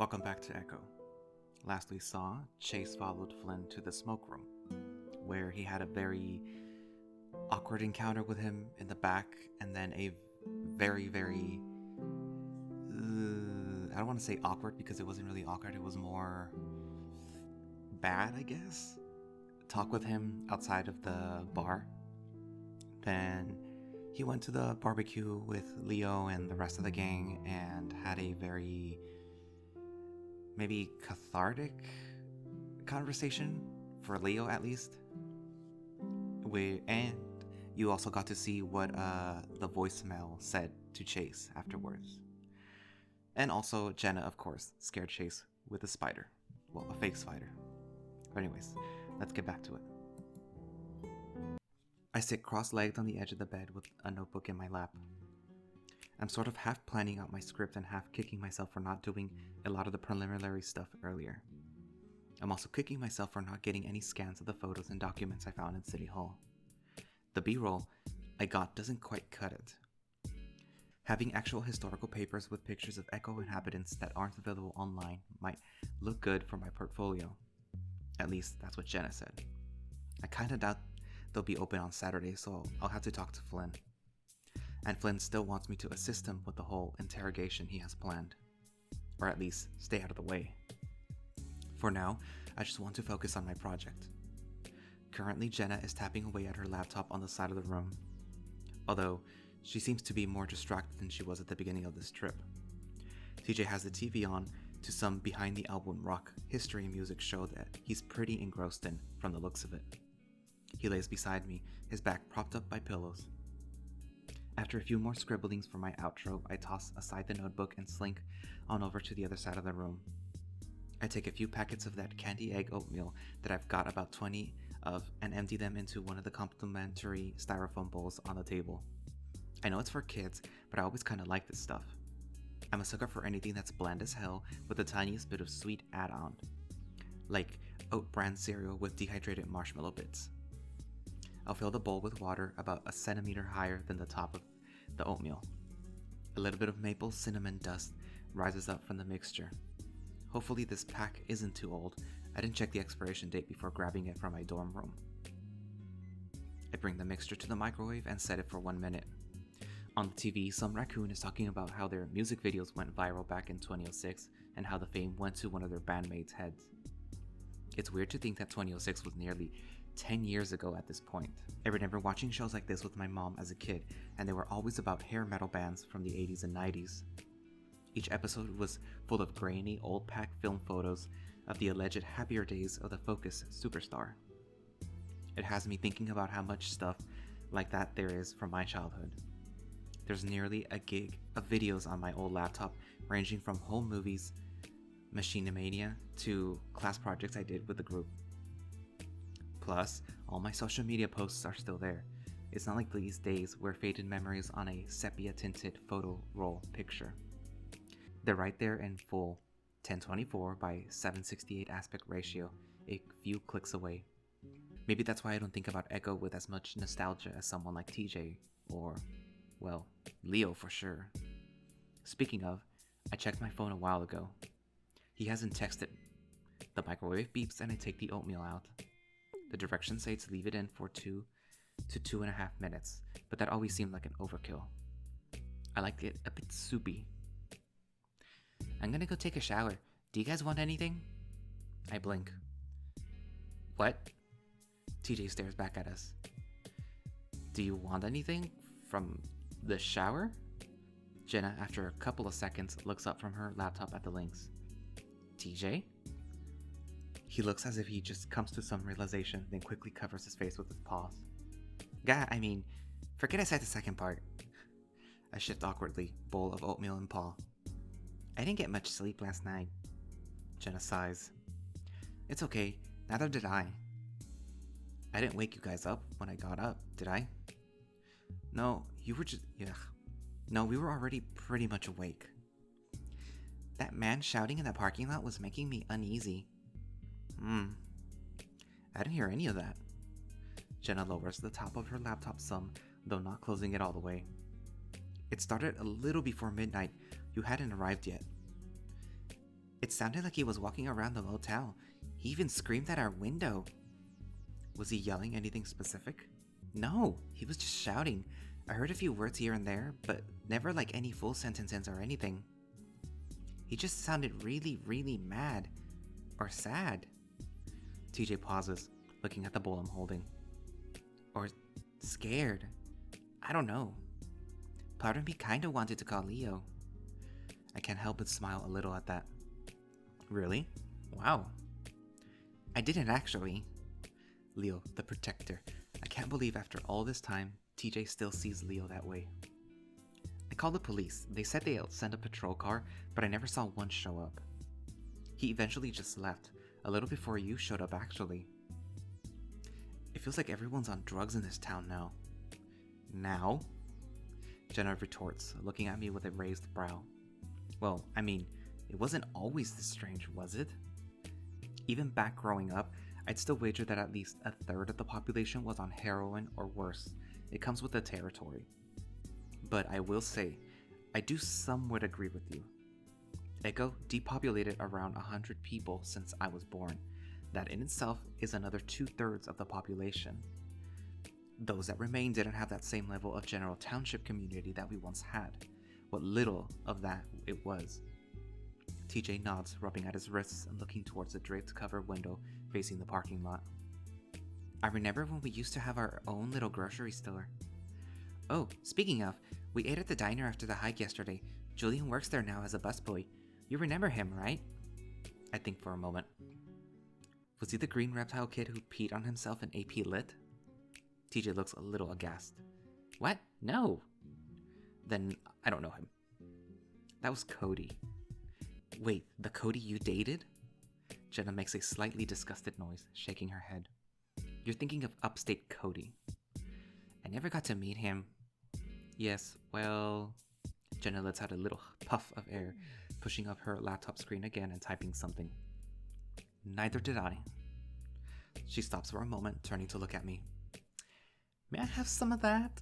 Welcome back to Echo. Last we saw, Chase followed Flynn to the smoke room, where he had a very awkward encounter with him in the back, and then a very, I don't want to say awkward because it wasn't really awkward, it was more bad, I guess. Talk with him outside of the bar. Then he went to the barbecue with Leo and the rest of the gang and had a very maybe cathartic conversation, for Leo at least. And you also got to see what the voicemail said to Chase afterwards. And also Jenna, of course, scared Chase with a spider. Well, a fake spider. But anyways, let's get back to it. I sit cross-legged on the edge of the bed with a notebook in my lap. I'm sort of half planning out my script and half kicking myself for not doing a lot of the preliminary stuff earlier. I'm also kicking myself for not getting any scans of the photos and documents I found in City Hall. The B-roll I got doesn't quite cut it. Having actual historical papers with pictures of Echo inhabitants that aren't available online might look good for my portfolio. At least that's what Jenna said. I kinda doubt they'll be open on Saturday, so I'll have to talk to Flynn. And Flynn still wants me to assist him with the whole interrogation he has planned. Or at least stay out of the way. For now, I just want to focus on my project. Currently, Jenna is tapping away at her laptop on the side of the room. Although, she seems to be more distracted than she was at the beginning of this trip. TJ has the TV on to some behind-the-album rock history music show that he's pretty engrossed in from the looks of it. He lays beside me, his back propped up by pillows. After a few more scribblings for my outro, I toss aside the notebook and slink on over to the other side of the room. I take a few packets of that candy egg oatmeal that I've got about 20 of and empty them into one of the complimentary styrofoam bowls on the table. I know it's for kids, but I always kinda like this stuff. I'm a sucker for anything that's bland as hell with the tiniest bit of sweet add-on, like oat bran cereal with dehydrated marshmallow bits. I'll fill the bowl with water about a centimeter higher than the top of the oatmeal. A little bit of maple cinnamon dust rises up from the mixture. Hopefully this pack isn't too old. I didn't check the expiration date before grabbing it from my dorm room. I bring the mixture to the microwave and set it for 1 minute. On the TV, some raccoon is talking about how their music videos went viral back in 2006 and how the fame went to one of their bandmates' heads. It's weird to think that 2006 was nearly 10 years ago at this point. I remember watching shows like this with my mom as a kid, and they were always about hair metal bands from the 80s and 90s. Each episode was full of grainy, old-pack film photos of the alleged happier days of the Focus superstar. It has me thinking about how much stuff like that there is from my childhood. There's nearly a gig of videos on my old laptop, ranging from home movies, Machinimania, to class projects I did with the group. Plus, all my social media posts are still there. It's not like these days where faded memories on a sepia-tinted photo roll picture. They're right there in full 1024 by 768 aspect ratio, a few clicks away. Maybe that's why I don't think about Echo with as much nostalgia as someone like TJ, or, well, Leo for sure. Speaking of, I checked my phone a while ago. He hasn't texted. The microwave beeps and I take the oatmeal out. The directions say to leave it in for 2 to 2.5 minutes, but that always seemed like an overkill. I like it a bit soupy. I'm gonna go take a shower. Do you guys want anything? I blink. What? TJ stares back at us. Do you want anything from the shower? Jenna, after a couple of seconds, looks up from her laptop at the links. TJ? He looks as if he just comes to some realization, then quickly covers his face with his paws. Forget I said the second part. I shift awkwardly, bowl of oatmeal in paw. I didn't get much sleep last night. Jenna sighs. It's okay, neither did I. I didn't wake you guys up when I got up, did I? No, you were just... No, we were already pretty much awake. That man shouting in the parking lot was making me uneasy. I didn't hear any of that. Jenna lowers the top of her laptop some, though not closing it all the way. It started a little before midnight. You hadn't arrived yet. It It sounded like he was walking around the motel. He even screamed at our window. Was he yelling anything specific? No, he was just shouting. I heard a few words here and there, but never like any full sentences or anything. He just sounded really, really mad. Or sad. TJ pauses, looking at the bowl I'm holding. Or scared. I don't know. Part of me kinda wanted to call Leo. I can't help but smile a little at that. Really? Wow. I didn't actually. Leo, the protector. I can't believe after all this time, TJ still sees Leo that way. I called the police. They said they'll send a patrol car, but I never saw one show up. He eventually just left, a little before you showed up actually. It feels like everyone's on drugs in this town now. Now? Jenna retorts, looking at me with a raised brow. Well, I mean, it wasn't always this strange, was it? Even back growing up, I'd still wager that at least a third of the population was on heroin or worse. It comes with the territory. But I will say, I do somewhat agree with you. Echo depopulated around 100 people since I was born. That in itself is another 2/3 of the population. Those that remain didn't have that same level of general township community that we once had. What little of that it was. TJ nods, rubbing at his wrists and looking towards the draped covered window facing the parking lot. I remember when we used to have our own little grocery store. Oh, speaking of, we ate at the diner after the hike yesterday. Julian works there now as a busboy. You remember him, right? I think for a moment. Was he the green reptile kid who peed on himself in AP Lit? TJ looks a little aghast. What? No. Then I don't know him. That was Cody. Wait, the Cody you dated? Jenna makes a slightly disgusted noise, shaking her head. You're thinking of upstate Cody. I never got to meet him. Yes, well... Jenna lets out a little puff of air, pushing up her laptop screen again and typing something. Neither did I. She stops for a moment, turning to look at me. May I have some of that?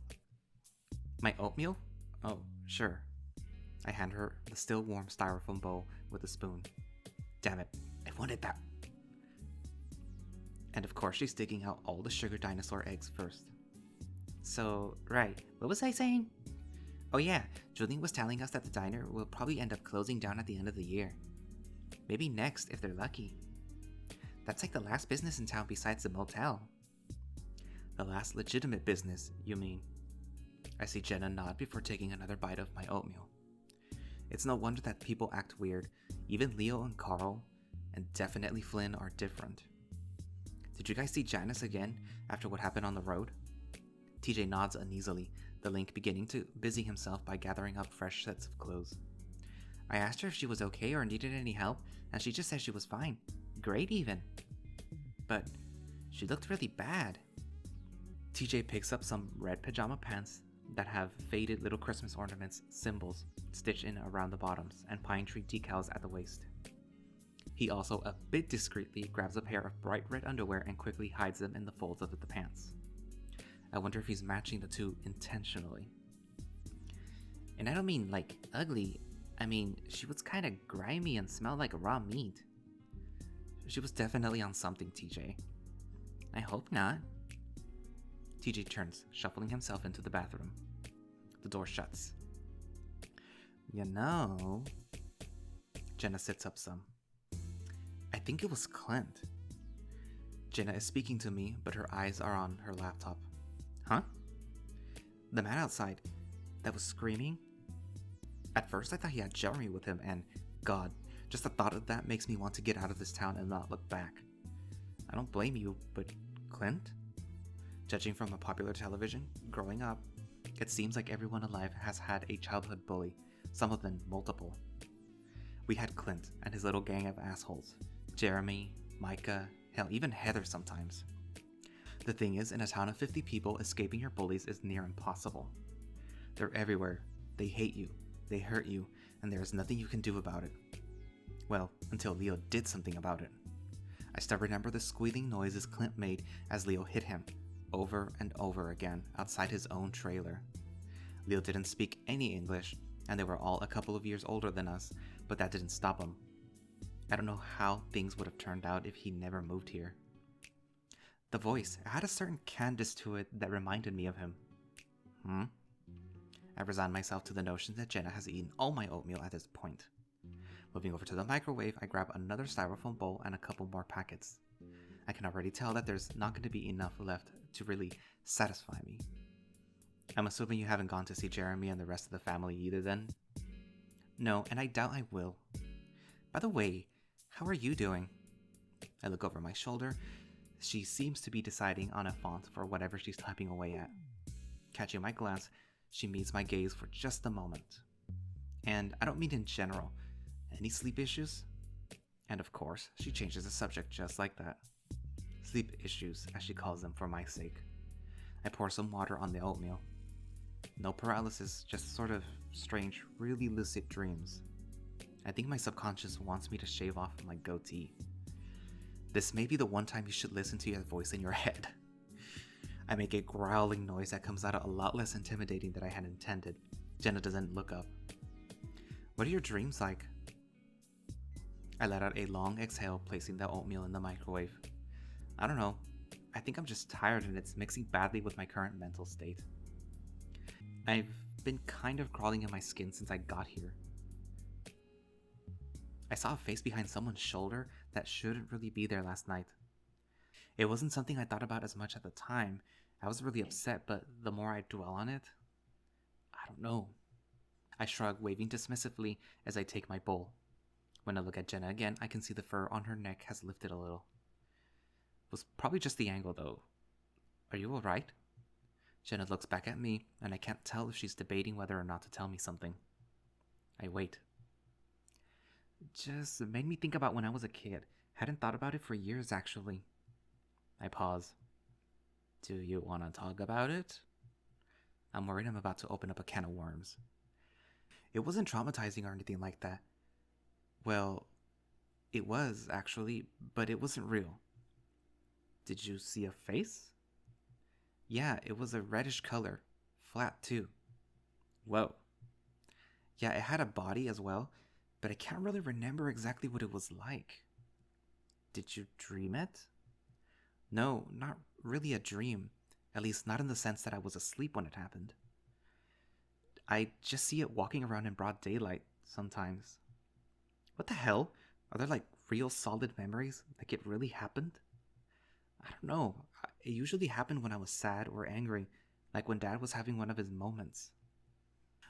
My oatmeal? Oh, sure. I hand her the still warm styrofoam bowl with a spoon. Damn it, I wanted that. And of course she's digging out all the sugar dinosaur eggs first. So, right, what was I saying? Oh yeah, Julian was telling us that the diner will probably end up closing down at the end of the year. Maybe next, if they're lucky. That's like the last business in town besides the motel. The last legitimate business, you mean? I see Jenna nod before taking another bite of my oatmeal. It's no wonder that people act weird. Even Leo and Carl, and definitely Flynn, are different. Did you guys see Janice again after what happened on the road? TJ nods uneasily, the Link beginning to busy himself by gathering up fresh sets of clothes. I asked her if she was okay or needed any help, and she just said she was fine. Great even. But she looked really bad. TJ picks up some red pajama pants that have faded little Christmas ornaments, symbols, stitched in around the bottoms, and pine tree decals at the waist. He also, a bit discreetly, grabs a pair of bright red underwear and quickly hides them in the folds of the pants. I wonder if he's matching the two intentionally. And I don't mean like ugly, I mean she was kinda grimy and smelled like raw meat. She was definitely on something, TJ. I hope not. TJ turns, shuffling himself into the bathroom. The door shuts. You know... Jenna sits up some. I think it was Clint. Jenna is speaking to me, but her eyes are on her laptop. Huh? The man outside that was screaming? At first I thought he had Jeremy with him and, God, just the thought of that makes me want to get out of this town and not look back. I don't blame you, but Clint? Judging from a popular television, growing up, it seems like everyone alive has had a childhood bully, some of them multiple. We had Clint and his little gang of assholes. Jeremy, Micah, hell, even Heather sometimes. The thing is, in a town of 50 people, escaping your bullies is near impossible. They're everywhere. They hate you, they hurt you, and there is nothing you can do about it. Well, until Leo did something about it. I still remember the squealing noises Clint made as Leo hit him, over and over again, outside his own trailer. Leo didn't speak any English, and they were all a couple of years older than us, but that didn't stop him. I don't know how things would have turned out if he never moved here. The voice had a certain cadence to it that reminded me of him. I resigned myself to the notion that Jenna has eaten all my oatmeal at this point. Moving over to the microwave, I grab another styrofoam bowl and a couple more packets. I can already tell that there's not going to be enough left to really satisfy me. I'm assuming you haven't gone to see Jeremy and the rest of the family either then? No, and I doubt I will. By the way, how are you doing? I look over my shoulder. She seems to be deciding on a font for whatever she's typing away at. Catching my glance, she meets my gaze for just a moment. And I don't mean in general. Any sleep issues? And of course, she changes the subject just like that. Sleep issues, as she calls them for my sake. I pour some water on the oatmeal. No paralysis, just sort of strange, really lucid dreams. I think my subconscious wants me to shave off my goatee. This may be the one time you should listen to your voice in your head. I make a growling noise that comes out a lot less intimidating than I had intended. Jenna doesn't look up. What are your dreams like? I let out a long exhale, placing the oatmeal in the microwave. I don't know. I think I'm just tired and it's mixing badly with my current mental state. I've been kind of crawling in my skin since I got here. I saw a face behind someone's shoulder that shouldn't really be there last night. It wasn't something I thought about as much at the time. I was really upset, but the more I dwell on it, I don't know. I shrug, waving dismissively as I take my bowl. When I look at Jenna again, I can see the fur on her neck has lifted a little. It was probably just the angle though. Are you alright? Jenna looks back at me, and I can't tell if she's debating whether or not to tell me something. I wait. Just made me think about when I was a kid. Hadn't thought about it for years, actually. I pause. Do you want to talk about it? I'm worried I'm about to open up a can of worms. It wasn't traumatizing or anything like that. Well, it was, actually, but it wasn't real. Did you see a face? Yeah, it was a reddish color. Flat, too. Whoa. Yeah, it had a body as well, but I can't really remember exactly what it was like. Did you dream it? No, not really a dream. At least not in the sense that I was asleep when it happened. I just see it walking around in broad daylight sometimes. What the hell? Are there like real solid memories? Like it really happened? I don't know. It usually happened when I was sad or angry, like when Dad was having one of his moments.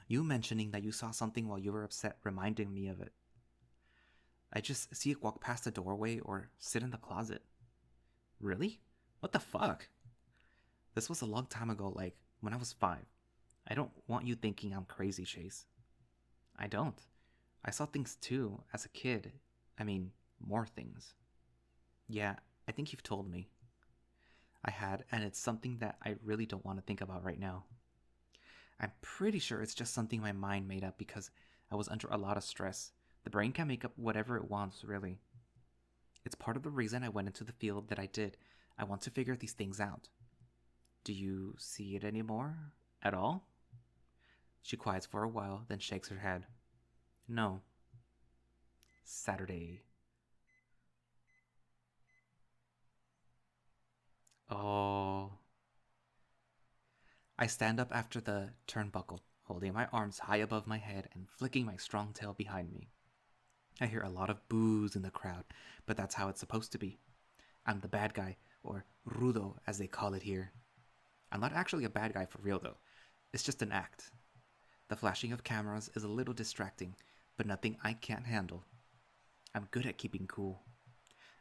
You mentioning that you saw something while you were upset reminding me of it. I just see it walk past the doorway or sit in the closet. Really? What the fuck? This was a long time ago, like when I was 5. I don't want you thinking I'm crazy, Chase. I don't. I saw things too, as a kid. I mean, more things. Yeah, I think you've told me. I had, and it's something that I really don't want to think about right now. I'm pretty sure it's just something my mind made up because I was under a lot of stress. The brain can make up whatever it wants, really. It's part of the reason I went into the field that I did. I want to figure these things out. Do you see it anymore? At all? She quiets for a while, then shakes her head. No. Saturday. Oh. I stand up after the turnbuckle, holding my arms high above my head and flicking my strong tail behind me. I hear a lot of boos in the crowd, but that's how it's supposed to be. I'm the bad guy, or rudo as they call it here. I'm not actually a bad guy for real though. It's just an act. The flashing of cameras is a little distracting, but nothing I can't handle. I'm good at keeping cool.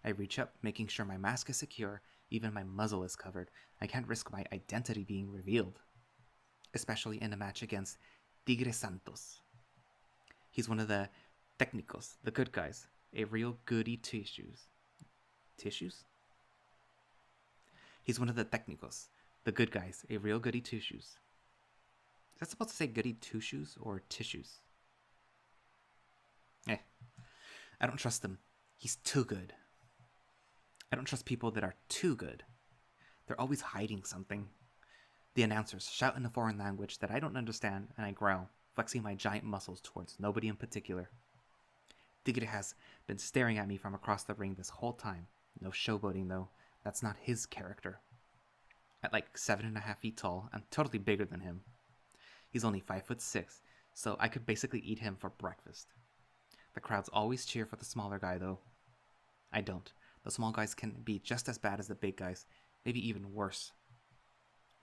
I reach up, making sure my mask is secure, even my muzzle is covered. I can't risk my identity being revealed. Especially in a match against Tigre Santos. He's one of the técnicos, the good guys, a real goody two-shoes. Tissues? He's one of the técnicos, the good guys, a real goody two-shoes. Is that supposed to say goody two-shoes or tissues? I don't trust him. He's too good. I don't trust people that are too good. They're always hiding something. The announcers shout in a foreign language that I don't understand, and I growl, flexing my giant muscles towards nobody in particular. Tigre has been staring at me from across the ring this whole time. No showboating though. That's not his character. At like 7.5 feet tall, I'm totally bigger than him. He's only 5'6", so I could basically eat him for breakfast. The crowds always cheer for the smaller guy though. I don't. The small guys can be just as bad as the big guys, maybe even worse.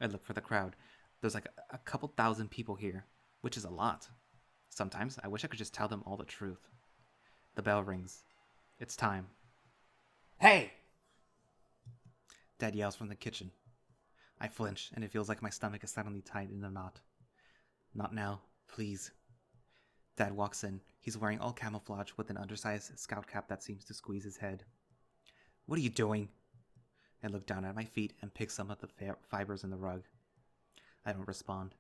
I look for the crowd. There's like a couple thousand people here, which is a lot. Sometimes I wish I could just tell them all the truth. The bell rings. It's time. Hey! Dad yells from the kitchen. I flinch, and it feels like my stomach is suddenly tied in a knot. Not now, please. Dad walks in. He's wearing all camouflage with an undersized scout cap that seems to squeeze his head. What are you doing? I look down at my feet and pick some of the fibers in the rug. I don't respond.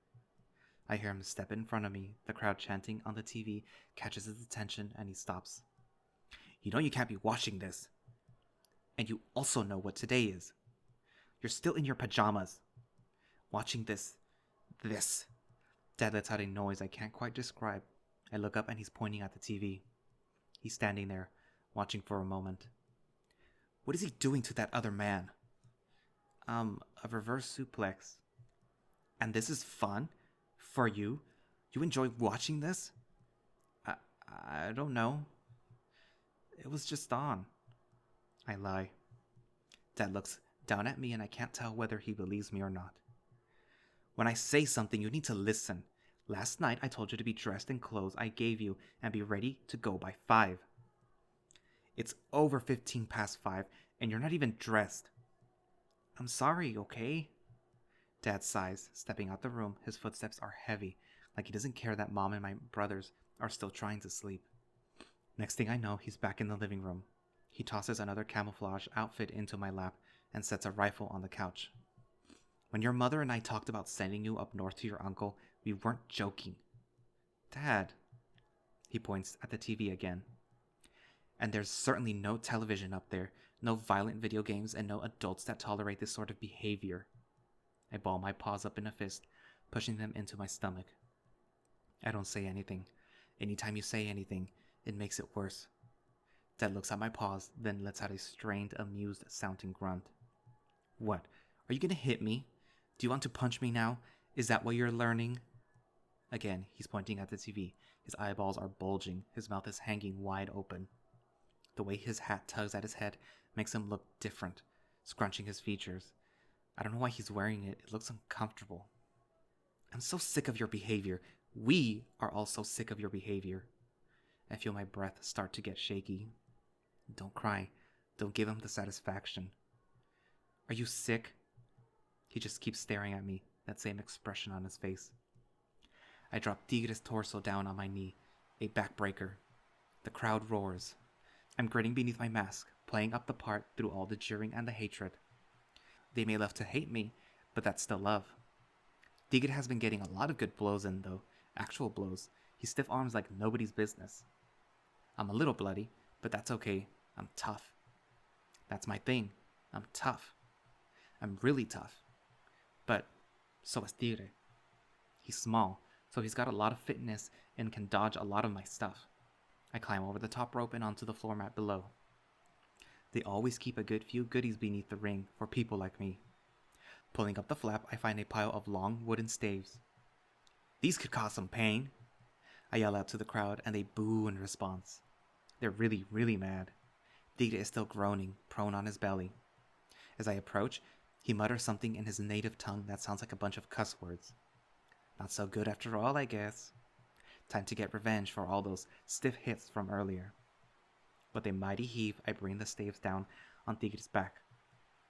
I hear him step in front of me. The crowd chanting on the TV catches his attention and he stops. You know you can't be watching this. And you also know what today is. You're still in your pajamas. Watching this. Dad lets out a noise I can't quite describe. I look up and he's pointing at the TV. He's standing there, watching for a moment. What is he doing to that other man? A reverse suplex. And this is fun? For you? You enjoy watching this? I don't know. It was just on. I lie. Dad looks down at me and I can't tell whether he believes me or not. When I say something, you need to listen. Last night I told you to be dressed in clothes I gave you and be ready to go by 5. It's over 15 past 5 and you're not even dressed. I'm sorry, okay? Dad sighs, stepping out the room. His footsteps are heavy, like he doesn't care that Mom and my brothers are still trying to sleep. Next thing I know, he's back in the living room. He tosses another camouflage outfit into my lap and sets a rifle on the couch. When your mother and I talked about sending you up north to your uncle, we weren't joking. Dad. He points at the TV again. And there's certainly no television up there, no violent video games, and no adults that tolerate this sort of behavior. I ball my paws up in a fist, pushing them into my stomach. I don't say anything. Anytime you say anything, it makes it worse. Dad looks at my paws, then lets out a strained, amused-sounding grunt. What? Are you gonna hit me? Do you want to punch me now? Is that what you're learning? Again, he's pointing at the TV. His eyeballs are bulging. His mouth is hanging wide open. The way his hat tugs at his head makes him look different, scrunching his features. I don't know why he's wearing it. It looks uncomfortable. I'm so sick of your behavior. We are all so sick of your behavior. I feel my breath start to get shaky. Don't cry. Don't give him the satisfaction. Are you sick? He just keeps staring at me, that same expression on his face. I drop Tigre's torso down on my knee, a backbreaker. The crowd roars. I'm grinning beneath my mask, playing up the part through all the jeering and the hatred. They may love to hate me, but that's still love. Tigre has been getting a lot of good blows in, though. Actual blows. He stiff arms like nobody's business. I'm a little bloody, but that's okay. I'm tough. That's my thing. I'm tough. I'm really tough. But so is Tigre. He's small, so he's got a lot of fitness and can dodge a lot of my stuff. I climb over the top rope and onto the floor mat below. They always keep a good few goodies beneath the ring for people like me. Pulling up the flap, I find a pile of long wooden staves. These could cause some pain. I yell out to the crowd and they boo in response. They're really, really mad. Tigre is still groaning, prone on his belly. As I approach, he mutters something in his native tongue that sounds like a bunch of cuss words. Not so good after all, I guess. Time to get revenge for all those stiff hits from earlier. With a mighty heave, I bring the staves down on Tigre's back.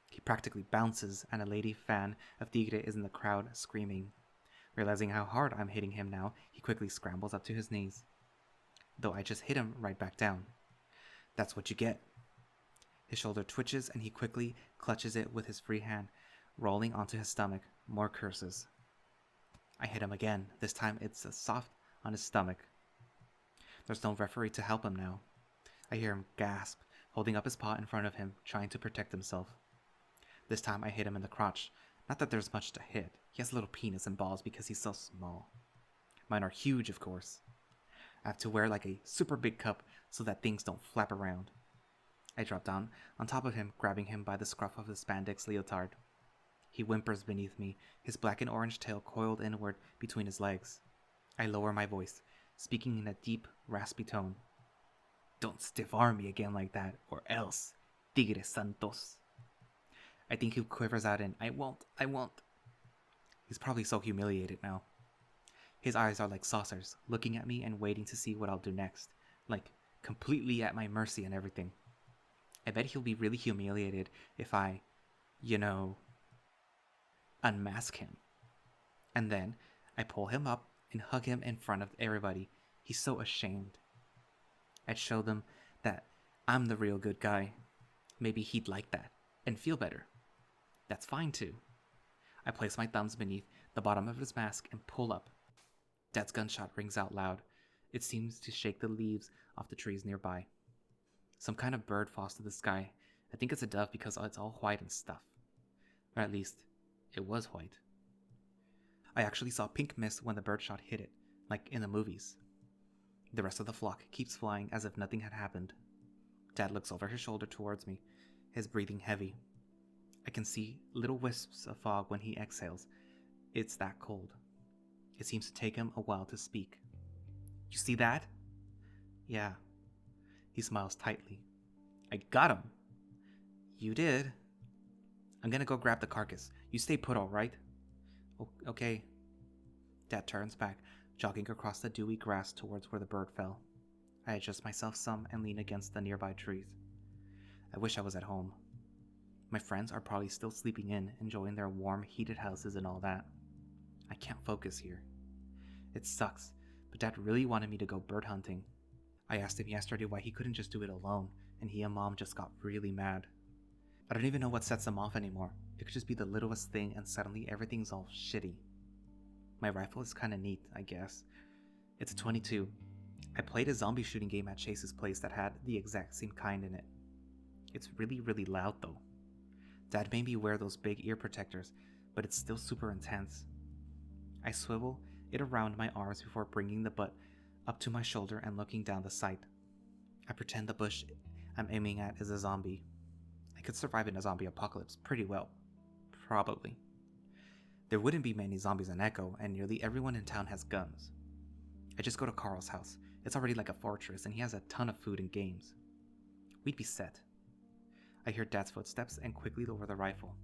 He practically bounces, and a lady fan of Tigre is in the crowd screaming. Realizing how hard I'm hitting him now, he quickly scrambles up to his knees. Though I just hit him right back down. That's what you get. His shoulder twitches, and he quickly clutches it with his free hand, rolling onto his stomach. More curses. I hit him again. This time it's soft on his stomach. There's no referee to help him now. I hear him gasp, holding up his paw in front of him, trying to protect himself. This time I hit him in the crotch. Not that there's much to hit. He has a little penis and balls because he's so small. Mine are huge, of course. I have to wear like a super big cup so that things don't flap around. I drop down on top of him, grabbing him by the scruff of his spandex leotard. He whimpers beneath me, his black and orange tail coiled inward between his legs. I lower my voice, speaking in a deep, raspy tone. Don't stiff-arm me again like that, or else, Tigre Santos. I think he quivers out in, I won't. He's probably so humiliated now. His eyes are like saucers, looking at me and waiting to see what I'll do next, like completely at my mercy and everything. I bet he'll be really humiliated if I, unmask him. And then I pull him up and hug him in front of everybody. He's so ashamed. I'd show them that I'm the real good guy. Maybe he'd like that and feel better. That's fine too. I place my thumbs beneath the bottom of his mask and pull up. Dad's gunshot rings out loud. It seems to shake the leaves off the trees nearby. Some kind of bird falls to the sky. I think it's a dove because it's all white and stuff. Or at least, it was white. I actually saw pink mist when the birdshot hit it, like in the movies. The rest of the flock keeps flying as if nothing had happened. Dad looks over his shoulder towards me, his breathing heavy. I can see little wisps of fog when he exhales. It's that cold. It seems to take him a while to speak. You see that? Yeah. He smiles tightly. I got him. You did. I'm gonna go grab the carcass. You stay put, all right? Okay. Dad turns back, jogging across the dewy grass towards where the bird fell. I adjust myself some and lean against the nearby trees. I wish I was at home. My friends are probably still sleeping in, enjoying their warm, heated houses and all that. I can't focus here. It sucks, but Dad really wanted me to go bird hunting. I asked him yesterday why he couldn't just do it alone, and he and Mom just got really mad. I don't even know what sets them off anymore. It could just be the littlest thing and suddenly everything's all shitty. My rifle is kinda neat, I guess. It's a .22. I played a zombie shooting game at Chase's place that had the exact same kind in it. It's really, really loud though. Dad made me wear those big ear protectors, but it's still super intense. I swivel it around my arms before bringing the butt up to my shoulder and looking down the sight. I pretend the bush I'm aiming at is a zombie. I could survive in a zombie apocalypse pretty well. Probably. There wouldn't be many zombies in Echo, and nearly everyone in town has guns. I just go to Carl's house. It's already like a fortress, and he has a ton of food and games. We'd be set. I hear Dad's footsteps and quickly lower the rifle.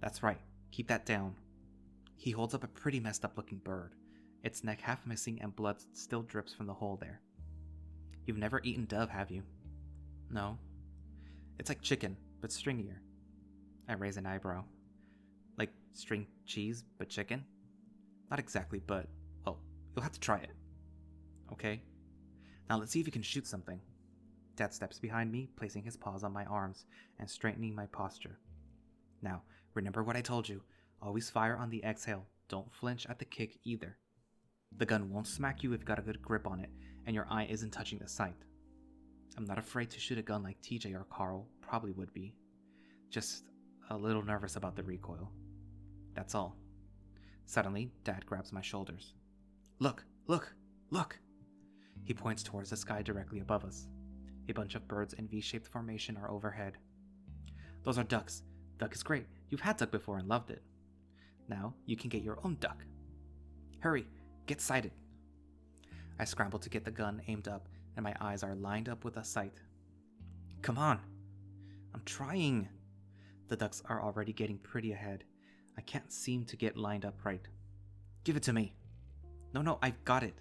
That's right, keep that down. He holds up a pretty messed up looking bird, its neck half missing and blood still drips from the hole there. You've never eaten dove, have you? No. It's like chicken, but stringier. I raise an eyebrow. Like string cheese, but chicken? Not exactly, but, well, you'll have to try it. Okay? Now let's see if you can shoot something. Dad steps behind me, placing his paws on my arms and straightening my posture. Now, remember what I told you. Always fire on the exhale. Don't flinch at the kick either. The gun won't smack you if you've got a good grip on it, and your eye isn't touching the sight. I'm not afraid to shoot a gun like TJ or Carl probably would be. Just a little nervous about the recoil. That's all. Suddenly, Dad grabs my shoulders. Look! Look! Look! He points towards the sky directly above us. A bunch of birds in V-shaped formation are overhead. Those are ducks. Duck is great. You've had duck before and loved it. Now, you can get your own duck. Hurry! Get sighted! I scramble to get the gun aimed up, and my eyes are lined up with the sight. Come on! I'm trying! The ducks are already getting pretty ahead. I can't seem to get lined up right. Give it to me! No, I've got it!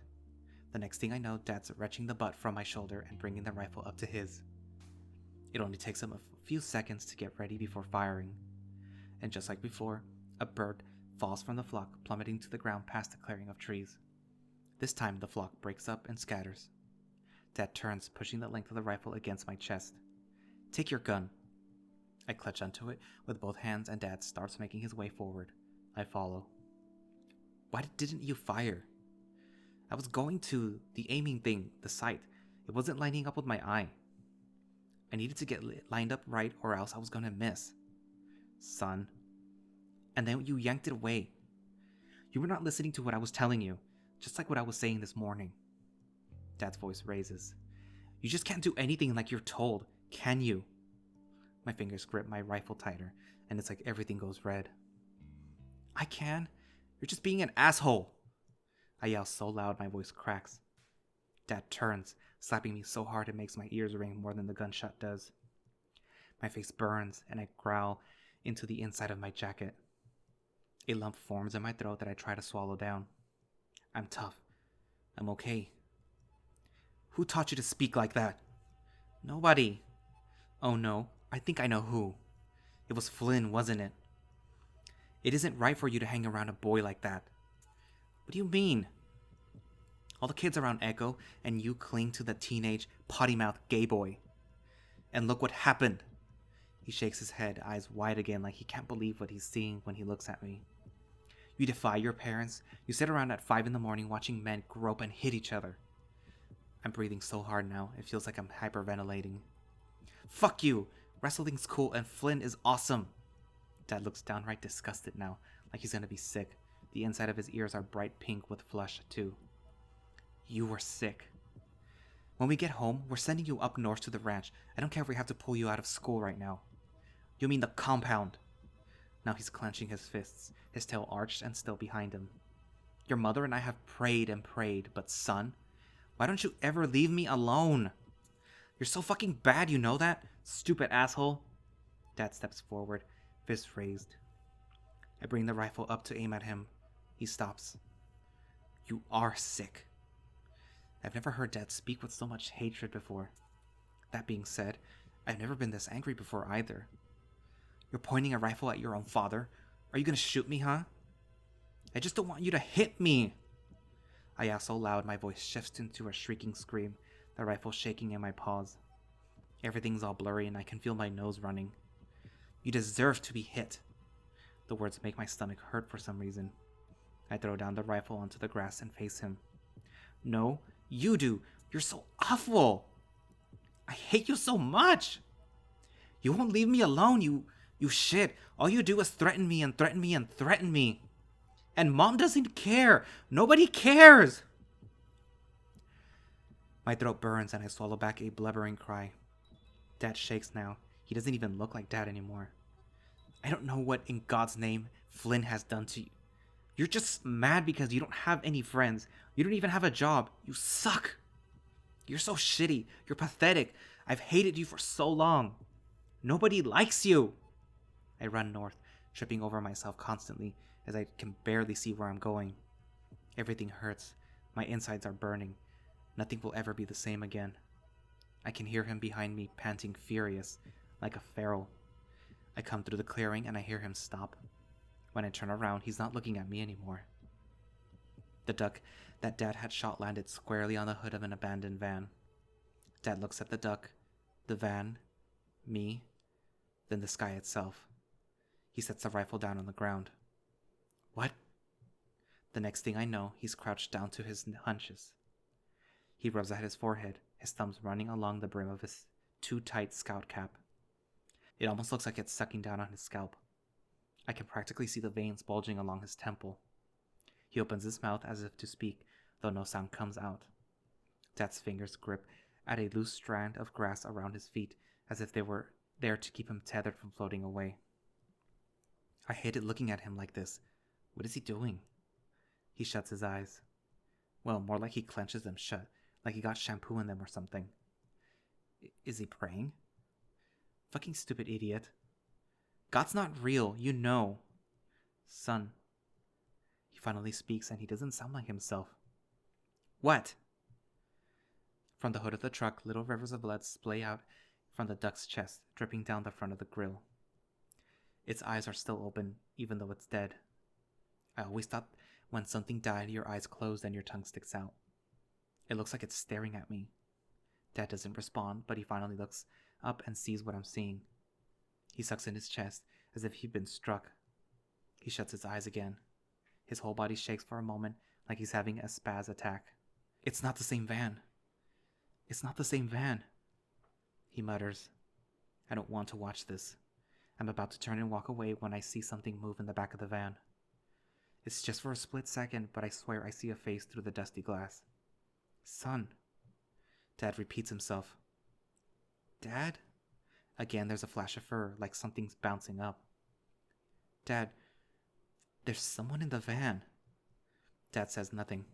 The next thing I know, Dad's wrenching the butt from my shoulder and bringing the rifle up to his. It only takes him a few seconds to get ready before firing. And just like before, a bird falls from the flock, plummeting to the ground past the clearing of trees. This time, the flock breaks up and scatters. Dad turns, pushing the length of the rifle against my chest. Take your gun. I clutch onto it with both hands and Dad starts making his way forward. I follow. Why didn't you fire? I was going to the aiming thing, the sight. It wasn't lining up with my eye. I needed to get lined up right or else I was going to miss. Son. And then you yanked it away. You were not listening to what I was telling you, just like what I was saying this morning. Dad's voice raises. You just can't do anything like you're told, can you? My fingers grip my rifle tighter, and it's like everything goes red. I can. You're just being an asshole. I yell so loud my voice cracks. Dad turns, slapping me so hard it makes my ears ring more than the gunshot does. My face burns, and I growl into the inside of my jacket. A lump forms in my throat that I try to swallow down. I'm tough. I'm okay. Who taught you to speak like that? Nobody. Oh no, I think I know who. It was Flynn, wasn't it? It isn't right for you to hang around a boy like that. What do you mean? All the kids around Echo, and you cling to the teenage, potty-mouthed gay boy. And look what happened. He shakes his head, eyes wide again like he can't believe what he's seeing when he looks at me. You defy your parents. You sit around at 5 a.m. watching men grope and hit each other. I'm breathing so hard now, it feels like I'm hyperventilating. Fuck you! Wrestling's cool and Flynn is awesome! Dad looks downright disgusted now, like he's gonna be sick. The inside of his ears are bright pink with flush, too. You were sick. When we get home, we're sending you up north to the ranch. I don't care if we have to pull you out of school right now. You mean the compound? Now he's clenching his fists, his tail arched and still behind him. Your mother and I have prayed and prayed, but son, why don't you ever leave me alone? You're so fucking bad, you know that? Stupid asshole. Dad steps forward, fist raised. I bring the rifle up to aim at him. He stops. You are sick. I've never heard Dad speak with so much hatred before. That being said, I've never been this angry before either. You're pointing a rifle at your own father? Are you gonna shoot me, huh? I just don't want you to hit me! I yell so loud my voice shifts into a shrieking scream, the rifle shaking in my paws. Everything's all blurry and I can feel my nose running. You deserve to be hit. The words make my stomach hurt for some reason. I throw down the rifle onto the grass and face him. No, you do. You're so awful. I hate you so much. You won't leave me alone, you shit. All you do is threaten me and threaten me and threaten me. And Mom doesn't care. Nobody cares. My throat burns and I swallow back a blubbering cry. Dad shakes now. He doesn't even look like Dad anymore. I don't know what in God's name Flynn has done to you. You're just mad because you don't have any friends. You don't even have a job. You suck. You're so shitty. You're pathetic. I've hated you for so long. Nobody likes you. I run north, tripping over myself constantly as I can barely see where I'm going. Everything hurts. My insides are burning. Nothing will ever be the same again. I can hear him behind me, panting furious, like a feral. I come through the clearing and I hear him stop. When I turn around, he's not looking at me anymore. The duck that Dad had shot landed squarely on the hood of an abandoned van. Dad looks at the duck, the van, me, then the sky itself. He sets the rifle down on the ground. What? The next thing I know, he's crouched down to his hunches. He rubs at his forehead, his thumbs running along the brim of his too tight scout cap. It almost looks like it's sucking down on his scalp. I can practically see the veins bulging along his temple. He opens his mouth as if to speak, though no sound comes out. Dad's fingers grip at a loose strand of grass around his feet, as if they were there to keep him tethered from floating away. I hated looking at him like this. What is he doing? He shuts his eyes. Well, more like he clenches them shut, like he got shampoo in them or something. Is he praying? Fucking stupid idiot. God's not real, you know. Son. He finally speaks and he doesn't sound like himself. What? From the hood of the truck, little rivers of blood splay out from the duck's chest, dripping down the front of the grill. Its eyes are still open, even though it's dead. I always thought when something died, your eyes closed and your tongue sticks out. It looks like it's staring at me. Dad doesn't respond, but he finally looks up and sees what I'm seeing. He sucks in his chest as if he'd been struck. He shuts his eyes again. His whole body shakes for a moment like he's having a spaz attack. It's not the same van. It's not the same van. He mutters. I don't want to watch this. I'm about to turn and walk away when I see something move in the back of the van. It's just for a split second, but I swear I see a face through the dusty glass. Son. Dad repeats himself. Dad? Again, there's a flash of fur, like something's bouncing up. Dad, there's someone in the van. Dad says nothing.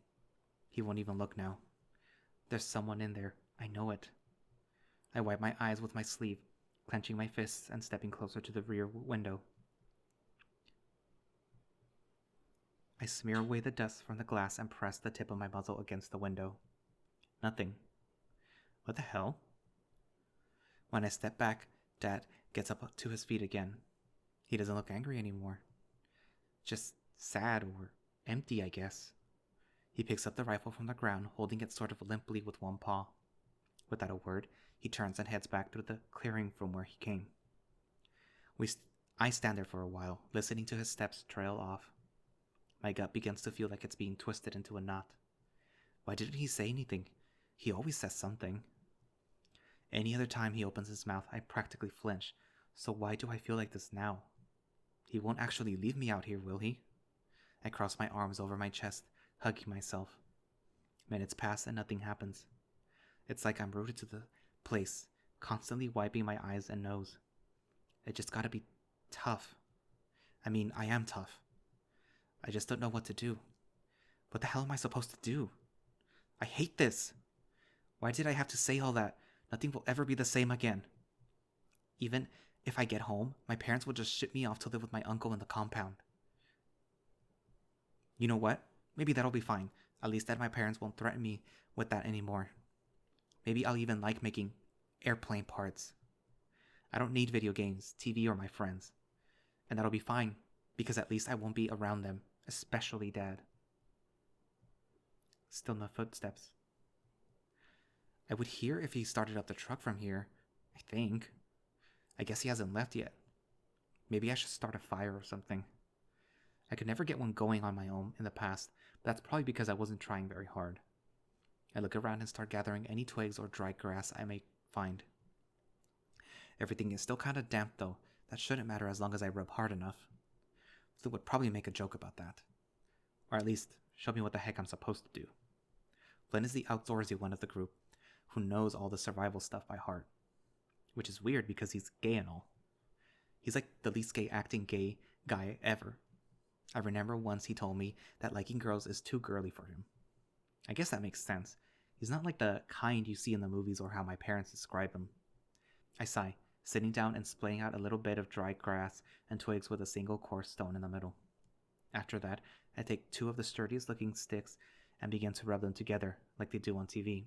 He won't even look now. There's someone in there. I know it. I wipe my eyes with my sleeve, clenching my fists and stepping closer to the rear window. I smear away the dust from the glass and press the tip of my muzzle against the window. Nothing. What the hell? When I step back, Dad gets up to his feet again. He doesn't look angry anymore. Just sad or empty, I guess. He picks up the rifle from the ground, holding it sort of limply with one paw. Without a word, he turns and heads back through the clearing from where he came. I stand there for a while, listening to his steps trail off. My gut begins to feel like it's being twisted into a knot. Why didn't he say anything? He always says something. Any other time he opens his mouth, I practically flinch. So why do I feel like this now? He won't actually leave me out here, will he? I cross my arms over my chest, hugging myself. Minutes pass and nothing happens. It's like I'm rooted to the place, constantly wiping my eyes and nose. I just gotta be tough. I mean, I am tough. I just don't know what to do. What the hell am I supposed to do? I hate this. Why did I have to say all that? Nothing will ever be the same again. Even if I get home, my parents will just ship me off to live with my uncle in the compound. You know what? Maybe that'll be fine. At least that my parents won't threaten me with that anymore. Maybe I'll even like making airplane parts. I don't need video games, TV, or my friends. And that'll be fine, because at least I won't be around them, especially Dad. Still no footsteps. I would hear if he started up the truck from here, I think. I guess he hasn't left yet. Maybe I should start a fire or something. I could never get one going on my own in the past, but that's probably because I wasn't trying very hard. I look around and start gathering any twigs or dry grass I may find. Everything is still kind of damp though. That shouldn't matter as long as I rub hard enough. Flynn would probably make a joke about that. Or at least, show me what the heck I'm supposed to do. Flynn is the outdoorsy one of the group, who knows all the survival stuff by heart. Which is weird because he's gay and all. He's like the least gay acting gay guy ever. I remember once he told me that liking girls is too girly for him. I guess that makes sense. He's not like the kind you see in the movies or how my parents describe him. I sigh, sitting down and splaying out a little bit of dry grass and twigs with a single coarse stone in the middle. After that, I take 2 of the sturdiest looking sticks and begin to rub them together like they do on TV.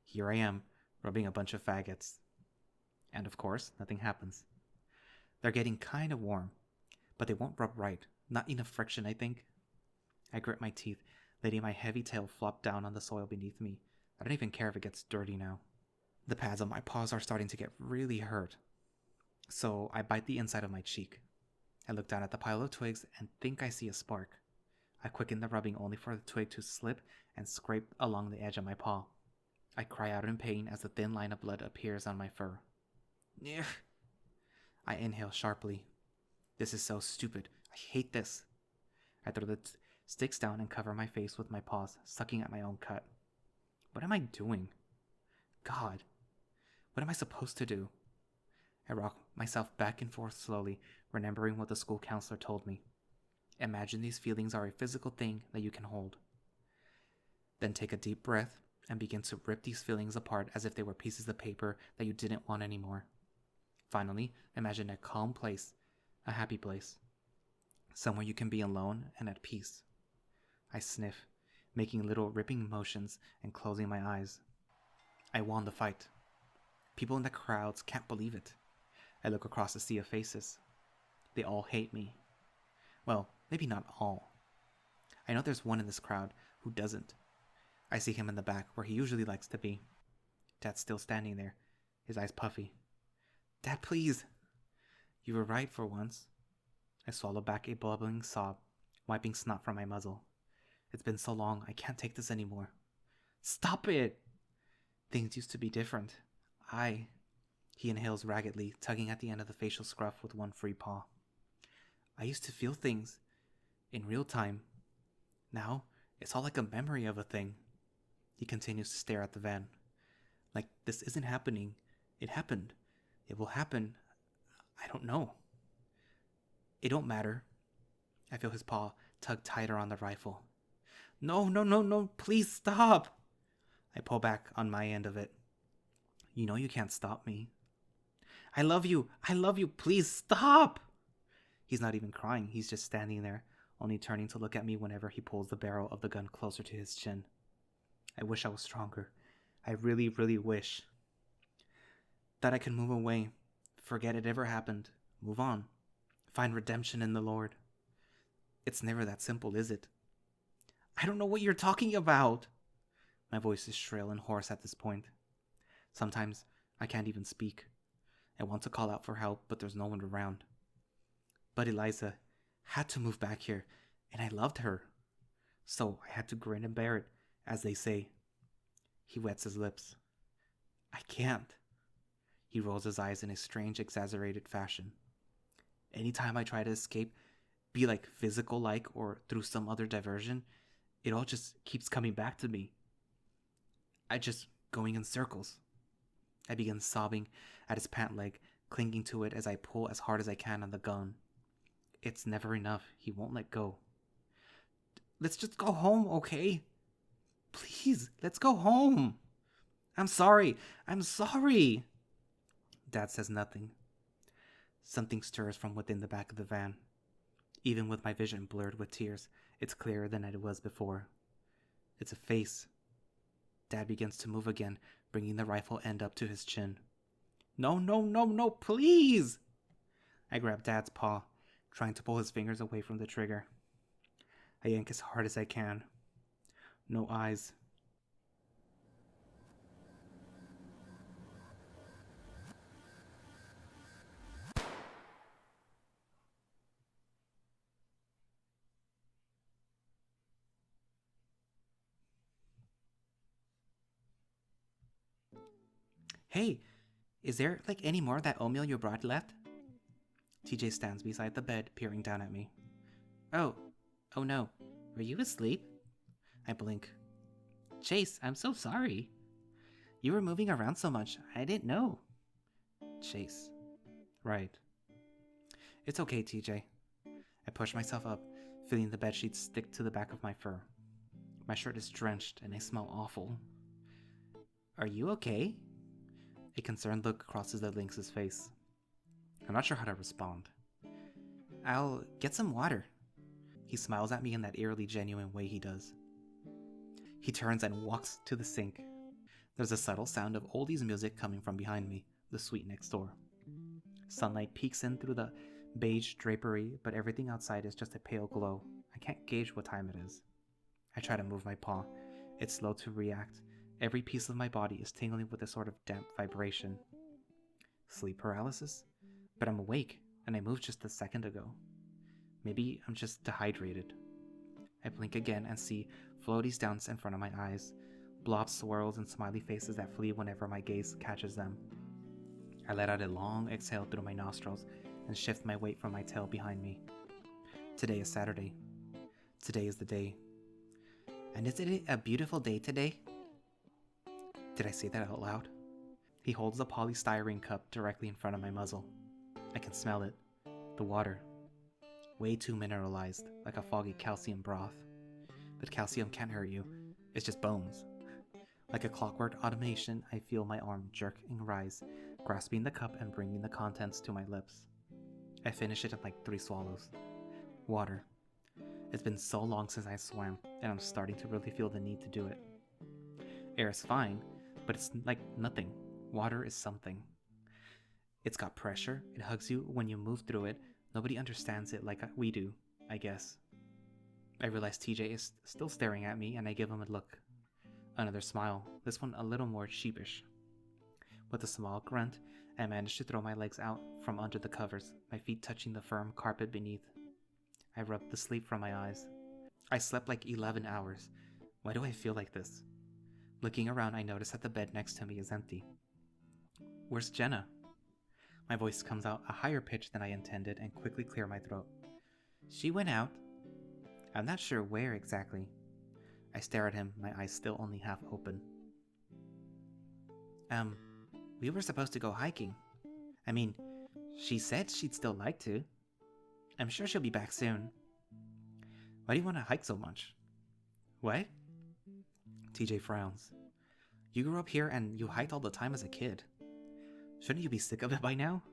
Here I am, rubbing a bunch of faggots. And of course, nothing happens. They're getting kind of warm, but they won't rub right. Not enough friction, I think. I grit my teeth, letting my heavy tail flop down on the soil beneath me. I don't even care if it gets dirty now. The pads on my paws are starting to get really hurt, so I bite the inside of my cheek. I look down at the pile of twigs and think I see a spark. I quicken the rubbing only for the twig to slip and scrape along the edge of my paw. I cry out in pain as the thin line of blood appears on my fur. Ugh. I inhale sharply. This is so stupid. I hate this. I throw the sticks down and cover my face with my paws, sucking at my own cut. What am I doing? God, what am I supposed to do? I rock myself back and forth slowly, remembering what the school counselor told me. Imagine these feelings are a physical thing that you can hold. Then take a deep breath and begin to rip these feelings apart as if they were pieces of paper that you didn't want anymore. Finally, imagine a calm place, a happy place, somewhere you can be alone and at peace. I sniff, making little ripping motions and closing my eyes. I won the fight. People in the crowds can't believe it. I look across the sea of faces. They all hate me. Well, maybe not all. I know there's one in this crowd who doesn't. I see him in the back where he usually likes to be. Dad's still standing there, his eyes puffy. Dad, please! You were right for once. I swallow back a bubbling sob, wiping snot from my muzzle. It's been so long, I can't take this anymore. Stop it! Things used to be different. He inhales raggedly, tugging at the end of the facial scruff with one free paw. I used to feel things in real time. Now, it's all like a memory of a thing. He continues to stare at the van. Like this isn't happening. It happened. It will happen. I don't know. It don't matter. I feel his paw tug tighter on the rifle. No, no, no, no, please stop. I pull back on my end of it. You know you can't stop me. I love you. I love you. Please stop. He's not even crying. He's just standing there, only turning to look at me whenever he pulls the barrel of the gun closer to his chin. I wish I was stronger. I really, really wish that I could move away, forget it ever happened, move on, find redemption in the Lord. It's never that simple, is it? I don't know what you're talking about. My voice is shrill and hoarse at this point. Sometimes I can't even speak. I want to call out for help, but there's no one around. But Eliza had to move back here, and I loved her. So I had to grin and bear it, as they say. He wets his lips. I can't. He rolls his eyes in a strange, exaggerated fashion. Anytime I try to escape, be like physical-like or through some other diversion, it all just keeps coming back to me. I just going in circles. I begin sobbing at his pant leg, clinging to it as I pull as hard as I can on the gun. It's never enough. He won't let go. Let's just go home, okay? Please, let's go home. I'm sorry. I'm sorry. Dad says nothing. Something stirs from within the back of the van. Even with my vision blurred with tears, it's clearer than it was before. It's a face. Dad begins to move again, bringing the rifle end up to his chin. No, no, no, no, please! I grab Dad's paw, trying to pull his fingers away from the trigger. I yank as hard as I can. No eyes. Hey, is there any more of that oatmeal you brought left? TJ stands beside the bed, peering down at me. Oh no, were you asleep? I blink. Chase, I'm so sorry. You were moving around so much, I didn't know. Chase. Right. It's okay, TJ. I push myself up, feeling the bedsheets stick to the back of my fur. My shirt is drenched and I smell awful. Are you okay? A concerned look crosses the lynx's face. I'm not sure how to respond. I'll get some water. He smiles at me in that eerily genuine way he does. He turns and walks to the sink. There's a subtle sound of oldies music coming from behind me, the suite next door. Sunlight peeks in through the beige drapery, but everything outside is just a pale glow. I can't gauge what time it is. I try to move my paw. It's slow to react. Every piece of my body is tingling with a sort of damp vibration. Sleep paralysis? But I'm awake, and I moved just a second ago. Maybe I'm just dehydrated. I blink again and see floaties dance in front of my eyes, blob swirls and smiley faces that flee whenever my gaze catches them. I let out a long exhale through my nostrils and shift my weight from my tail behind me. Today is Saturday. Today is the day. And isn't it a beautiful day today? Did I say that out loud? He holds the polystyrene cup directly in front of my muzzle. I can smell it. The water. Way too mineralized, like a foggy calcium broth. But calcium can't hurt you. It's just bones. Like a clockwork automation, I feel my arm jerk and rise, grasping the cup and bringing the contents to my lips. I finish it in like 3 swallows. Water. It's been so long since I swam, and I'm starting to really feel the need to do it. Air is fine, but it's like nothing. Water is something. It's got pressure, it hugs you when you move through it. Nobody understands it like we do, I guess. I realize TJ is still staring at me, and I give him a look. Another smile, this one a little more sheepish. With a small grunt, I manage to throw my legs out from under the covers, my feet touching the firm carpet beneath. I rub the sleep from my eyes. I slept like 11 hours. Why do I feel like this? Looking around, I notice that the bed next to me is empty. Where's Jenna? My voice comes out a higher pitch than I intended and quickly clear my throat. She went out. I'm not sure where exactly. I stare at him, my eyes still only half open. We were supposed to go hiking. I mean, she said she'd still like to. I'm sure she'll be back soon. Why do you want to hike so much? What? TJ frowns. You grew up here and you hiked all the time as a kid. Shouldn't you be sick of it by now?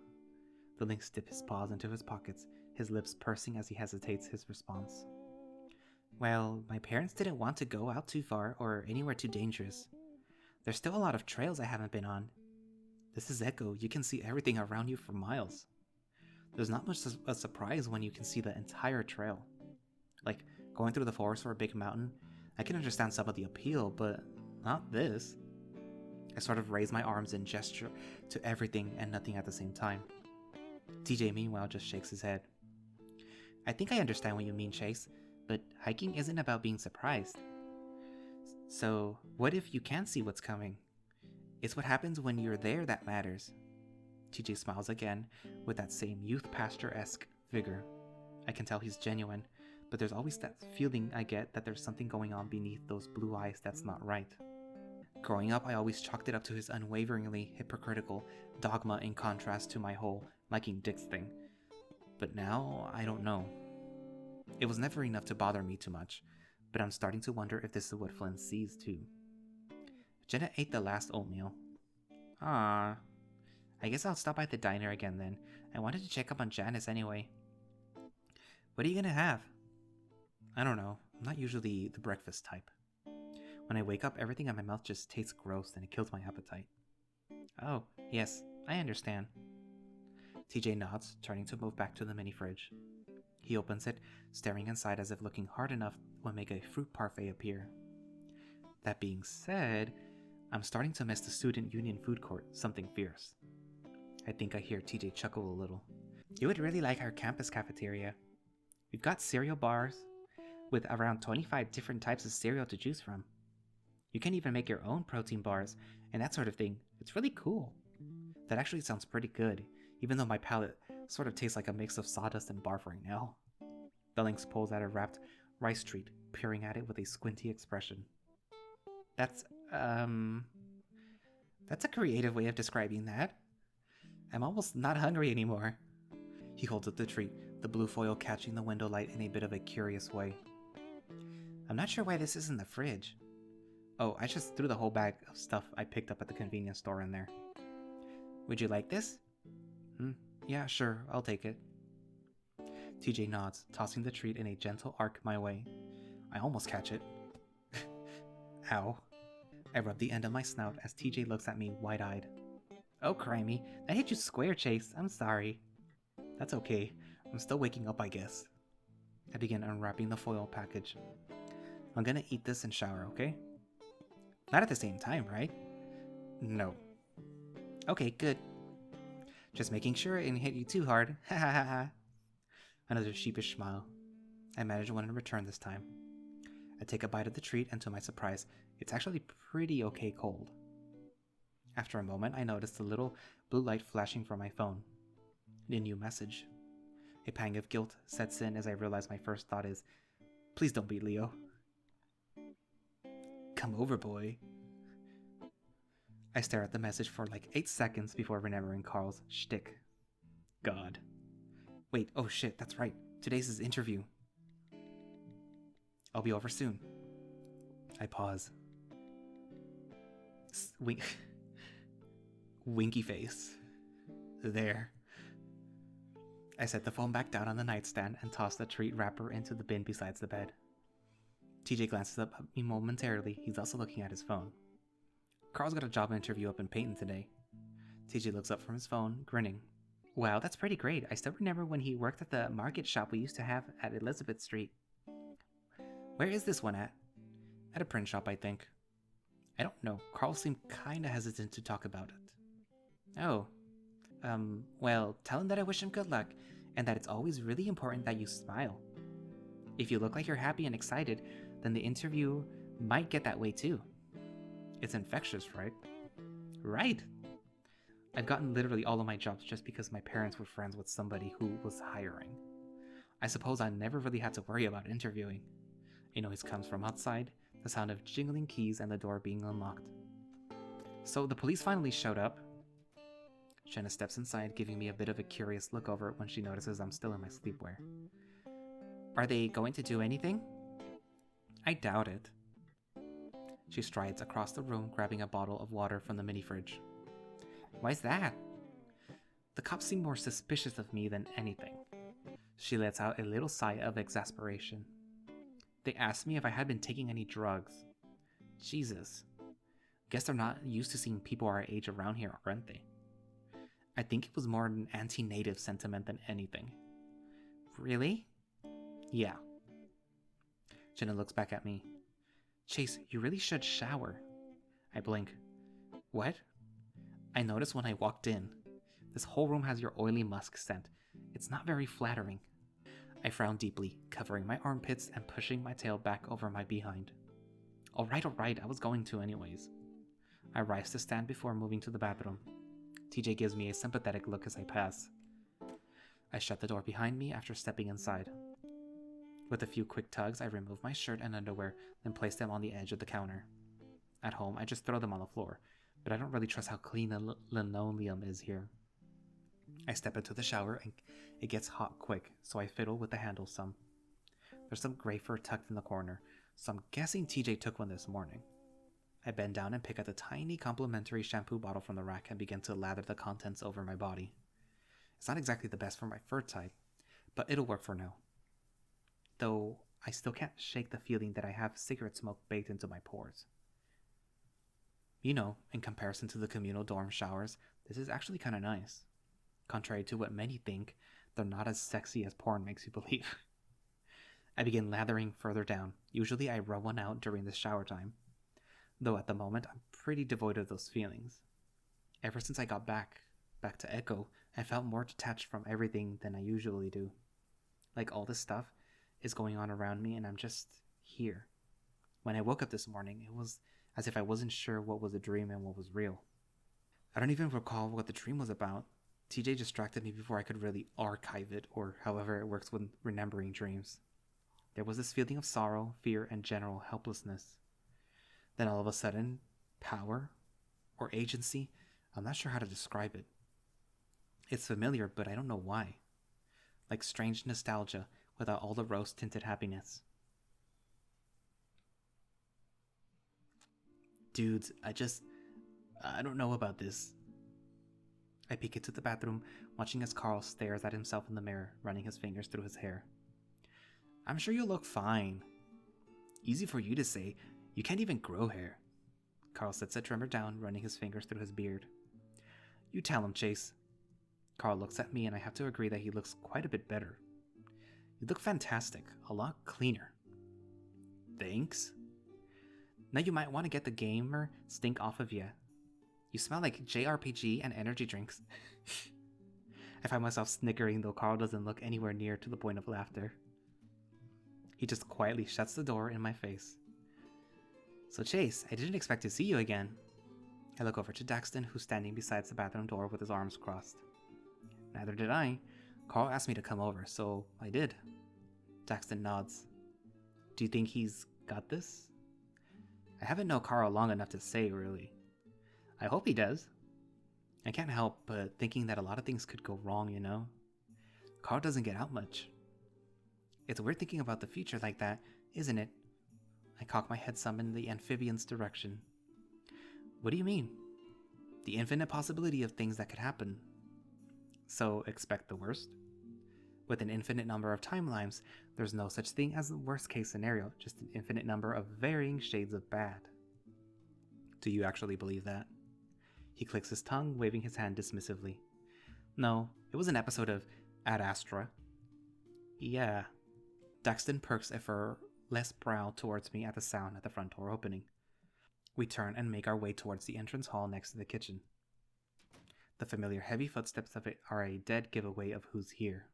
The lynx dips his paws into his pockets, his lips pursing as he hesitates his response. Well, my parents didn't want to go out too far or anywhere too dangerous. There's still a lot of trails I haven't been on. This is Echo. You can see everything around you for miles. There's not much a surprise when you can see the entire trail. Like, going through the forest or a big mountain, I can understand some of the appeal, but not this. I sort of raise my arms and gesture to everything and nothing at the same time. TJ, meanwhile, just shakes his head. I think I understand what you mean, Chase, but hiking isn't about being surprised. So, what if you can't see what's coming? It's what happens when you're there that matters. TJ smiles again, with that same youth pastor-esque vigor. I can tell he's genuine, but there's always that feeling I get that there's something going on beneath those blue eyes that's not right. Growing up, I always chalked it up to his unwaveringly hypocritical dogma in contrast to my whole liking dicks thing. But now, I don't know. It was never enough to bother me too much, but I'm starting to wonder if this is what Flynn sees too. Jenna ate the last oatmeal. Ah, I guess I'll stop by the diner again then. I wanted to check up on Janice anyway. What are you gonna have? I don't know. I'm not usually the breakfast type. When I wake up, everything in my mouth just tastes gross and it kills my appetite. Oh, yes, I understand. TJ nods, turning to move back to the mini fridge. He opens it, staring inside as if looking hard enough will make a fruit parfait appear. That being said, I'm starting to miss the student union food court, something fierce. I think I hear TJ chuckle a little. You would really like our campus cafeteria. We've got cereal bars with around 25 different types of cereal to choose from. You can even make your own protein bars and that sort of thing. It's really cool. That actually sounds pretty good, even though my palate sort of tastes like a mix of sawdust and barf right now. The lynx pulls out a wrapped rice treat, peering at it with a squinty expression. That's a creative way of describing that. I'm almost not hungry anymore. He holds up the treat, the blue foil catching the window light in a bit of a curious way. I'm not sure why this is in the fridge. Oh, I just threw the whole bag of stuff I picked up at the convenience store in there. Would you like this? Yeah, sure, I'll take it. TJ nods, tossing the treat in a gentle arc my way. I almost catch it. Ow. I rub the end of my snout as TJ looks at me wide-eyed. Oh, crimey, that hit you square, Chase. I'm sorry. That's okay. I'm still waking up, I guess. I begin unwrapping the foil package. I'm gonna eat this and shower, okay? Not at the same time, right? No. Okay, good. Just making sure it didn't hit you too hard. Ha ha ha ha. Another sheepish smile. I manage one in return this time. I take a bite of the treat, and to my surprise, it's actually pretty okay cold. After a moment, I notice the little blue light flashing from my phone. A new message. A pang of guilt sets in as I realize my first thought is, please don't be Leo. Come over, boy. I stare at the message for like 8 seconds before remembering Carl's shtick. God. Wait, oh shit, that's right. Today's his interview. I'll be over soon. I pause. Winky face. There. I set the phone back down on the nightstand and toss the treat wrapper into the bin beside the bed. TJ glances up at me momentarily. He's also looking at his phone. Carl's got a job interview up in Peyton today. TJ looks up from his phone, grinning. Wow, that's pretty great. I still remember when he worked at the market shop we used to have at Elizabeth Street. Where is this one at? At a print shop, I think. I don't know. Carl seemed kinda hesitant to talk about it. Oh. Well, tell him that I wish him good luck, and that it's always really important that you smile. If you look like you're happy and excited, then the interview might get that way too. It's infectious, right? Right! I've gotten literally all of my jobs just because my parents were friends with somebody who was hiring. I suppose I never really had to worry about interviewing. It always comes from outside, the sound of jingling keys and the door being unlocked. So the police finally showed up. Jenna steps inside, giving me a bit of a curious look over when she notices I'm still in my sleepwear. Are they going to do anything? I doubt it. She strides across the room, grabbing a bottle of water from the mini fridge. Why's that? The cops seem more suspicious of me than anything. She lets out a little sigh of exasperation. They asked me if I had been taking any drugs. Jesus. Guess they're not used to seeing people our age around here, aren't they? I think it was more an anti-native sentiment than anything. Really? Yeah. Jenna looks back at me. Chase, you really should shower. I blink. What? I noticed when I walked in. This whole room has your oily musk scent. It's not very flattering. I frown deeply, covering my armpits and pushing my tail back over my behind. Alright, I was going to anyways. I rise to stand before moving to the bathroom. TJ gives me a sympathetic look as I pass. I shut the door behind me after stepping inside. With a few quick tugs, I remove my shirt and underwear, then place them on the edge of the counter. At home, I just throw them on the floor, but I don't really trust how clean the linoleum is here. I step into the shower and it gets hot quick, so I fiddle with the handle some. There's some gray fur tucked in the corner, so I'm guessing TJ took one this morning. I bend down and pick up the tiny complimentary shampoo bottle from the rack and begin to lather the contents over my body. It's not exactly the best for my fur type, but it'll work for now. Though I still can't shake the feeling that I have cigarette smoke baked into my pores. You know, in comparison to the communal dorm showers, this is actually kind of nice. Contrary to what many think, they're not as sexy as porn makes you believe. I begin lathering further down. Usually I rub one out during the shower time. Though at the moment, I'm pretty devoid of those feelings. Ever since I got back to Echo, I felt more detached from everything than I usually do. Like all this stuff is going on around me and I'm just here. When I woke up this morning, it was as if I wasn't sure what was a dream and what was real. I don't even recall what the dream was about. TJ distracted me before I could really archive it, or however it works with remembering dreams. There was this feeling of sorrow, fear, and general helplessness. Then all of a sudden, power or agency, I'm not sure how to describe it. It's familiar, but I don't know why. Like strange nostalgia without all the rose-tinted happiness. Dudes, I don't know about this. I peek into the bathroom, watching as Carl stares at himself in the mirror, running his fingers through his hair. I'm sure you'll look fine. Easy for you to say. You can't even grow hair. Carl sets a trimmer down, running his fingers through his beard. You tell him, Chase. Carl looks at me and I have to agree that he looks quite a bit better. You look fantastic, a lot cleaner. Thanks. Now you might want to get the gamer stink off of you. You smell like JRPG and energy drinks. I find myself snickering, though Carl doesn't look anywhere near to the point of laughter. He just quietly shuts the door in my face. So Chase, I didn't expect to see you again. I look over to Daxton, who's standing beside the bathroom door with his arms crossed. Neither did I. Carl asked me to come over, so I did. Daxton nods. Do you think he's got this? I haven't known Carl long enough to say, really. I hope he does. I can't help but thinking that a lot of things could go wrong, you know? Carl doesn't get out much. It's weird thinking about the future like that, isn't it? I cock my head some in the amphibian's direction. What do you mean? The infinite possibility of things that could happen. So expect the worst? With an infinite number of timelines, there's no such thing as the worst case scenario, just an infinite number of varying shades of bad. Do you actually believe that? He clicks his tongue, waving his hand dismissively. No, it was an episode of Ad Astra. Yeah. Daxton perks a furless brow towards me at the sound at the front door opening. We turn and make our way towards the entrance hall next to the kitchen. The familiar heavy footsteps of it are a dead giveaway of who's here.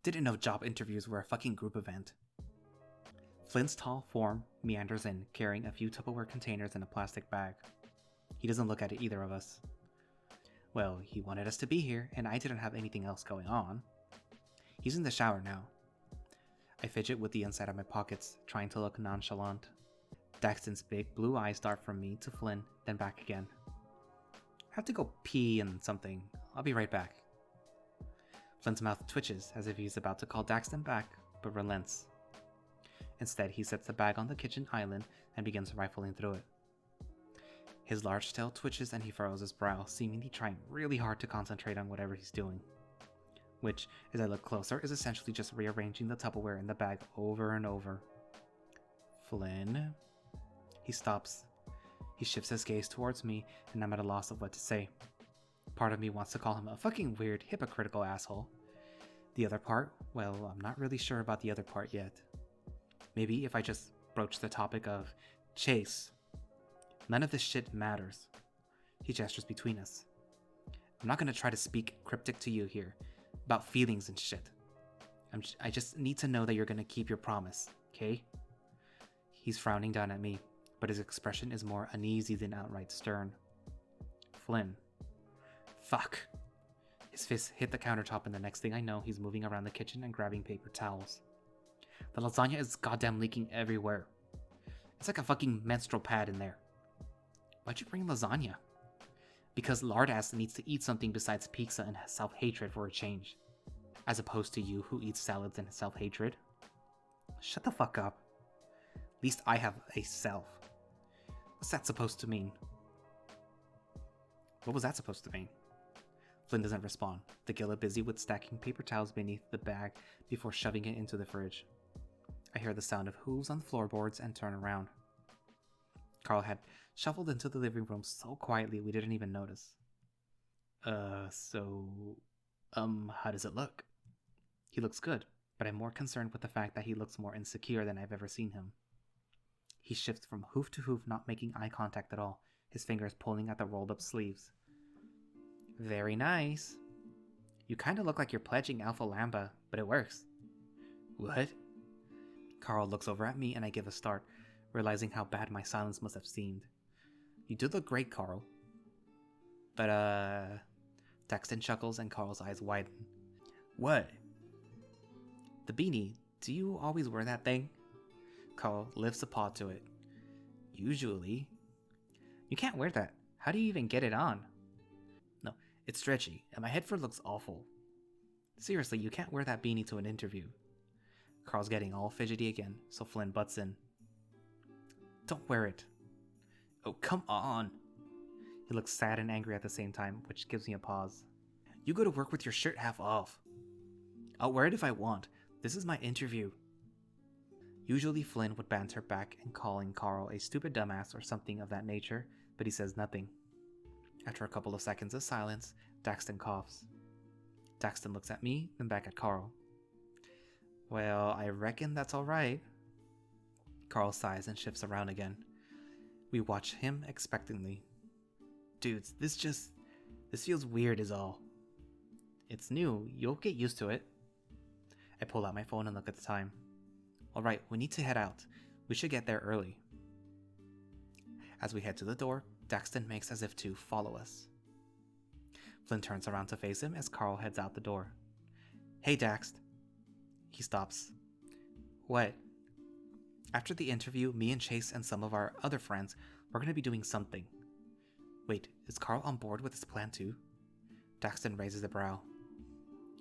Didn't know job interviews were a fucking group event. Flynn's tall form meanders in, carrying a few Tupperware containers and a plastic bag. He doesn't look at either of us. Well, he wanted us to be here, and I didn't have anything else going on. He's in the shower now. I fidget with the inside of my pockets, trying to look nonchalant. Daxton's big blue eyes dart from me to Flynn, then back again. I have to go pee and something. I'll be right back. Flynn's mouth twitches as if he's about to call Daxton back, but relents. Instead, he sets the bag on the kitchen island and begins rifling through it. His large tail twitches and he furrows his brow, seemingly trying really hard to concentrate on whatever he's doing. Which, as I look closer, is essentially just rearranging the Tupperware in the bag over and over. Flynn? He stops. He shifts his gaze towards me, and I'm at a loss of what to say. Part of me wants to call him a fucking weird, hypocritical asshole. The other part, well, I'm not really sure about the other part yet. Maybe if I just broach the topic of Chase. None of this shit matters. He gestures between us. I'm not gonna try to speak cryptic to you here, about feelings and shit. I just need to know that you're gonna keep your promise, okay? He's frowning down at me, but his expression is more uneasy than outright stern. Flynn. Fuck. His fist hit the countertop, and the next thing I know, he's moving around the kitchen and grabbing paper towels. The lasagna is goddamn leaking everywhere. It's like a fucking menstrual pad in there. Why'd you bring lasagna? Because Lardass needs to eat something besides pizza and self-hatred for a change. As opposed to you who eats salads and self-hatred. Shut the fuck up. At least I have a self. What's that supposed to mean? What was that supposed to mean? Flynn doesn't respond, the Gilla busy with stacking paper towels beneath the bag before shoving it into the fridge. I hear the sound of hooves on floorboards and turn around. Carl had shuffled into the living room so quietly we didn't even notice. How does it look? He looks good, but I'm more concerned with the fact that he looks more insecure than I've ever seen him. He shifts from hoof to hoof, not making eye contact at all, his fingers pulling at the rolled up sleeves. Very nice. You kinda look like you're pledging Alpha Lambda, but it works. What? Carl looks over at me and I give a start, realizing how bad my silence must have seemed. You do look great, Carl. But, Daxton chuckles and Carl's eyes widen. What? The beanie. Do you always wear that thing? Carl lifts a paw to it. Usually. You can't wear that. How do you even get it on? No, it's stretchy, and my head fur looks awful. Seriously, you can't wear that beanie to an interview. Carl's getting all fidgety again, so Flynn butts in. Don't wear it. Oh, come on. He looks sad and angry at the same time, which gives me a pause. You go to work with your shirt half off. I'll wear it if I want. This is my interview. Usually Flynn would banter back and calling Carl a stupid dumbass or something of that nature, but he says nothing. After a couple of seconds of silence, Daxton coughs. Daxton looks at me, then back at Carl. Well, I reckon that's alright. Carl sighs and shifts around again. We watch him expectantly. Dudes, this feels weird is all. It's new, you'll get used to it. I pull out my phone and look at the time. Alright, we need to head out. We should get there early. As we head to the door, Daxton makes as if to follow us. Flynn turns around to face him as Carl heads out the door. Hey, Daxt. He stops. What? After the interview, me and Chase and some of our other friends, we're going to be doing something. Wait, is Carl on board with this plan too? Daxton raises a brow.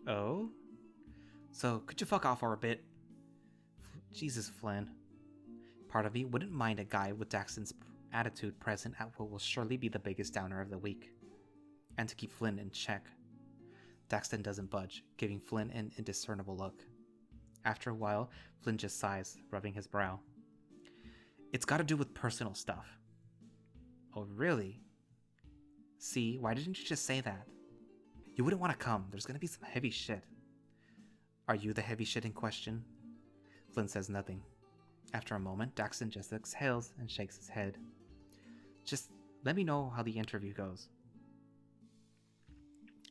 Oh? So, could you fuck off for a bit? Jesus, Flynn. Part of me wouldn't mind a guy with Daxton's attitude present at what will surely be the biggest downer of the week. And to keep Flynn in check. Daxton doesn't budge, giving Flynn an indiscernible look. After a while, Flynn just sighs, rubbing his brow. It's got to do with personal stuff. Oh, really? See, why didn't you just say that? You wouldn't want to come. There's going to be some heavy shit. Are you the heavy shit in question? Flynn says nothing. After a moment, Daxton just exhales and shakes his head. Just let me know how the interview goes.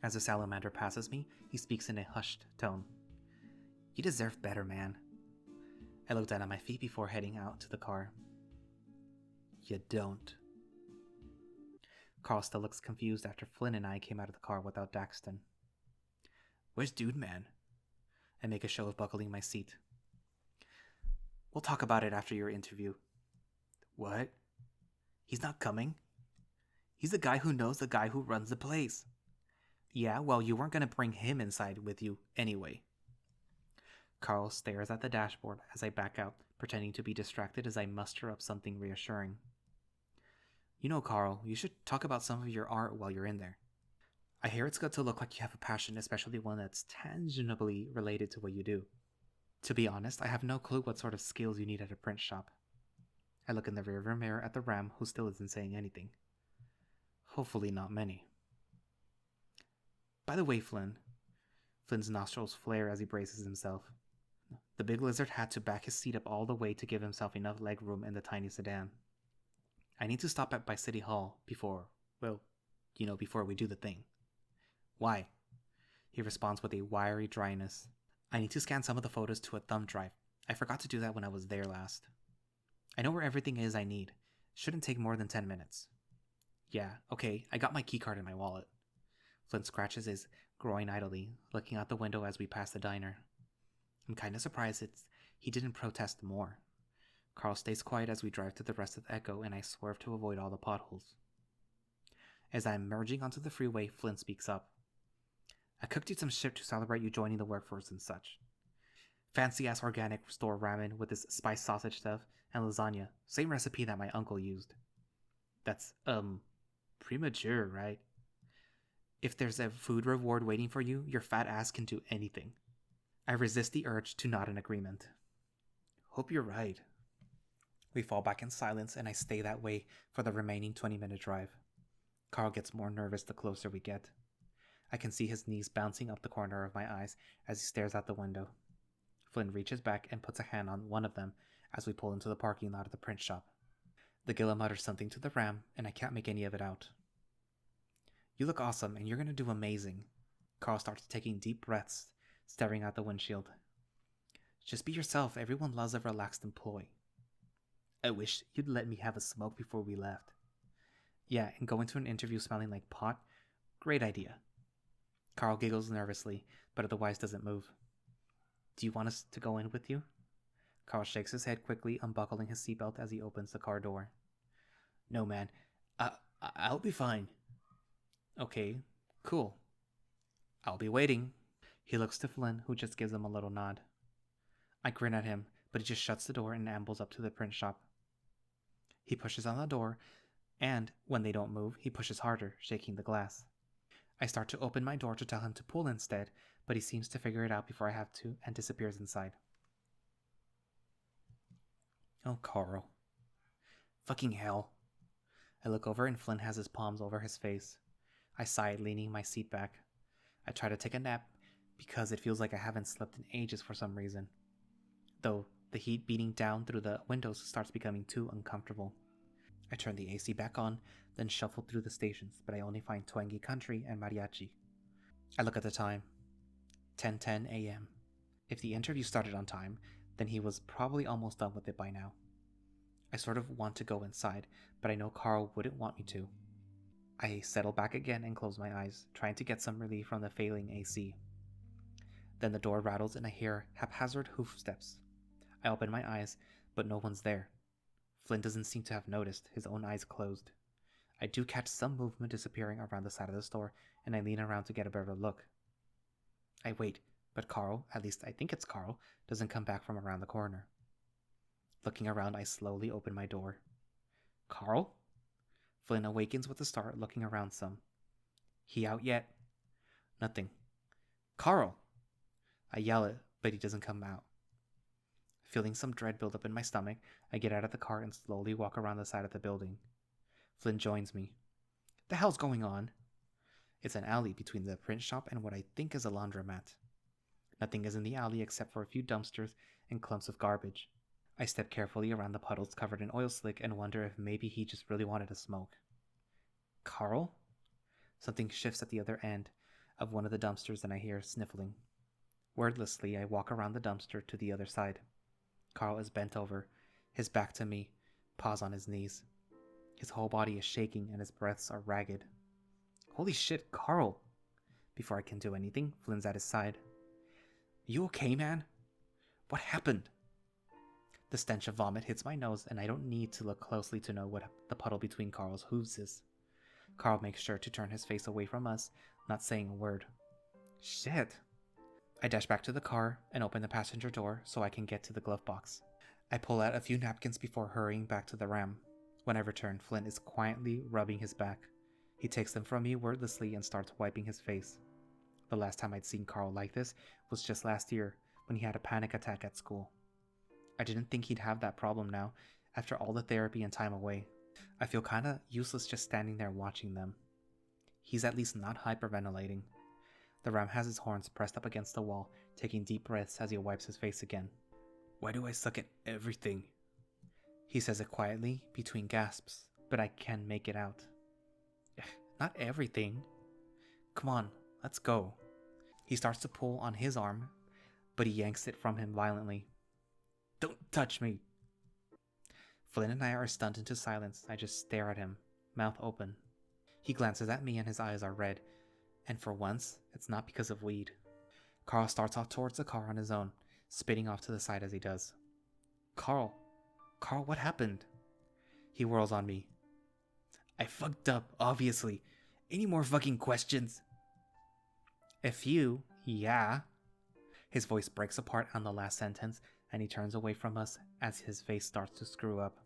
As the salamander passes me, he speaks in a hushed tone. You deserve better, man. I look down at my feet before heading out to the car. You don't. Carl still looks confused after Flynn and I came out of the car without Daxton. Where's Dude Man? I make a show of buckling my seat. We'll talk about it after your interview. What? He's not coming? He's the guy who knows the guy who runs the place. Yeah, well, you weren't gonna bring him inside with you anyway. Carl stares at the dashboard as I back out, pretending to be distracted as I muster up something reassuring. You know, Carl, you should talk about some of your art while you're in there. I hear it's good to look like you have a passion, especially one that's tangibly related to what you do. To be honest, I have no clue what sort of skills you need at a print shop. I look in the rearview mirror at the Ram, who still isn't saying anything. Hopefully not many. By the way, Flynn. Flynn's nostrils flare as he braces himself. The big lizard had to back his seat up all the way to give himself enough leg room in the tiny sedan. I need to stop by City Hall before, well, before we do the thing. Why? He responds with a wiry dryness. I need to scan some of the photos to a thumb drive. I forgot to do that when I was there last. I know where everything is I need. Shouldn't take more than 10 minutes. Yeah, okay, I got my keycard in my wallet. Flynn scratches his groin idly, looking out the window as we pass the diner. I'm kinda surprised he didn't protest more. Carl stays quiet as we drive to the rest of the Echo, and I swerve to avoid all the potholes. As I'm merging onto the freeway, Flynn speaks up. I cooked you some shit to celebrate you joining the workforce and such. Fancy-ass organic store ramen with this spiced sausage stuff and lasagna. Same recipe that my uncle used. That's, premature, right? If there's a food reward waiting for you, your fat ass can do anything. I resist the urge to nod in agreement. Hope you're right. We fall back in silence, and I stay that way for the remaining 20-minute drive. Carl gets more nervous the closer we get. I can see his knees bouncing up the corner of my eyes as he stares out the window. Flynn reaches back and puts a hand on one of them as we pull into the parking lot of the print shop. The Gilla mutters something to the Ram, and I can't make any of it out. You look awesome, and you're going to do amazing. Carl starts taking deep breaths, staring out the windshield. Just be yourself. Everyone loves a relaxed employee. I wish you'd let me have a smoke before we left. Yeah, and go into an interview smelling like pot? Great idea. Carl giggles nervously, but otherwise doesn't move. Do you want us to go in with you? Carl shakes his head quickly, unbuckling his seatbelt as he opens the car door. No, man. I'll be fine. Okay, cool. I'll be waiting. He looks to Flynn, who just gives him a little nod. I grin at him, but he just shuts the door and ambles up to the print shop. He pushes on the door, and when they don't move, he pushes harder, shaking the glass. I start to open my door to tell him to pull instead, but he seems to figure it out before I have to and disappears inside. Oh, Carl. Fucking hell. I look over and Flynn has his palms over his face. I sigh, leaning my seat back. I try to take a nap because it feels like I haven't slept in ages for some reason. Though the heat beating down through the windows starts becoming too uncomfortable. I turn the AC back on, then shuffle through the stations, but I only find Twangy Country and Mariachi. I look at the time. 10:10 a.m. If the interview started on time, then he was probably almost done with it by now. I sort of want to go inside, but I know Carl wouldn't want me to. I settle back again and close my eyes, trying to get some relief from the failing AC. Then the door rattles and I hear haphazard hoof steps. I open my eyes, but no one's there. Flynn doesn't seem to have noticed, his own eyes closed. I do catch some movement disappearing around the side of the store, and I lean around to get a better look. I wait, but Carl, at least I think it's Carl, doesn't come back from around the corner. Looking around, I slowly open my door. Carl? Flynn awakens with a start, looking around some. He out yet? Nothing. Carl! I yell it, but he doesn't come out. Feeling some dread build up in my stomach, I get out of the car and slowly walk around the side of the building. Flynn joins me. The hell's going on? It's an alley between the print shop and what I think is a laundromat. Nothing is in the alley except for a few dumpsters and clumps of garbage. I step carefully around the puddles covered in oil slick and wonder if maybe he just really wanted to smoke. Carl? Something shifts at the other end of one of the dumpsters and I hear sniffling. Wordlessly, I walk around the dumpster to the other side. Carl is bent over, his back to me, paws on his knees. His whole body is shaking and his breaths are ragged. Holy shit, Carl! Before I can do anything, Flynn's at his side. You okay, man? What happened? The stench of vomit hits my nose, and I don't need to look closely to know what the puddle between Carl's hooves is. Carl makes sure to turn his face away from us, not saying a word. Shit. I dash back to the car and open the passenger door so I can get to the glove box. I pull out a few napkins before hurrying back to the Ram. When I return, Flynn is quietly rubbing his back. He takes them from me wordlessly and starts wiping his face. The last time I'd seen Carl like this was just last year, when he had a panic attack at school. I didn't think he'd have that problem now, after all the therapy and time away. I feel kinda useless just standing there watching them. He's at least not hyperventilating. The Ram has his horns pressed up against the wall, taking deep breaths as he wipes his face again. Why do I suck at everything? He says it quietly, between gasps, but I can make it out. Not everything. Come on, let's go. He starts to pull on his arm, but he yanks it from him violently. Don't touch me. Flynn and I are stunned into silence. I just stare at him, mouth open. He glances at me and his eyes are red, and for once, it's not because of weed. Carl starts off towards the car on his own, spitting off to the side as he does. Carl, what happened? He whirls on me. I fucked up, obviously. Any more fucking questions? A few, yeah. His voice breaks apart on the last sentence, and he turns away from us as his face starts to screw up.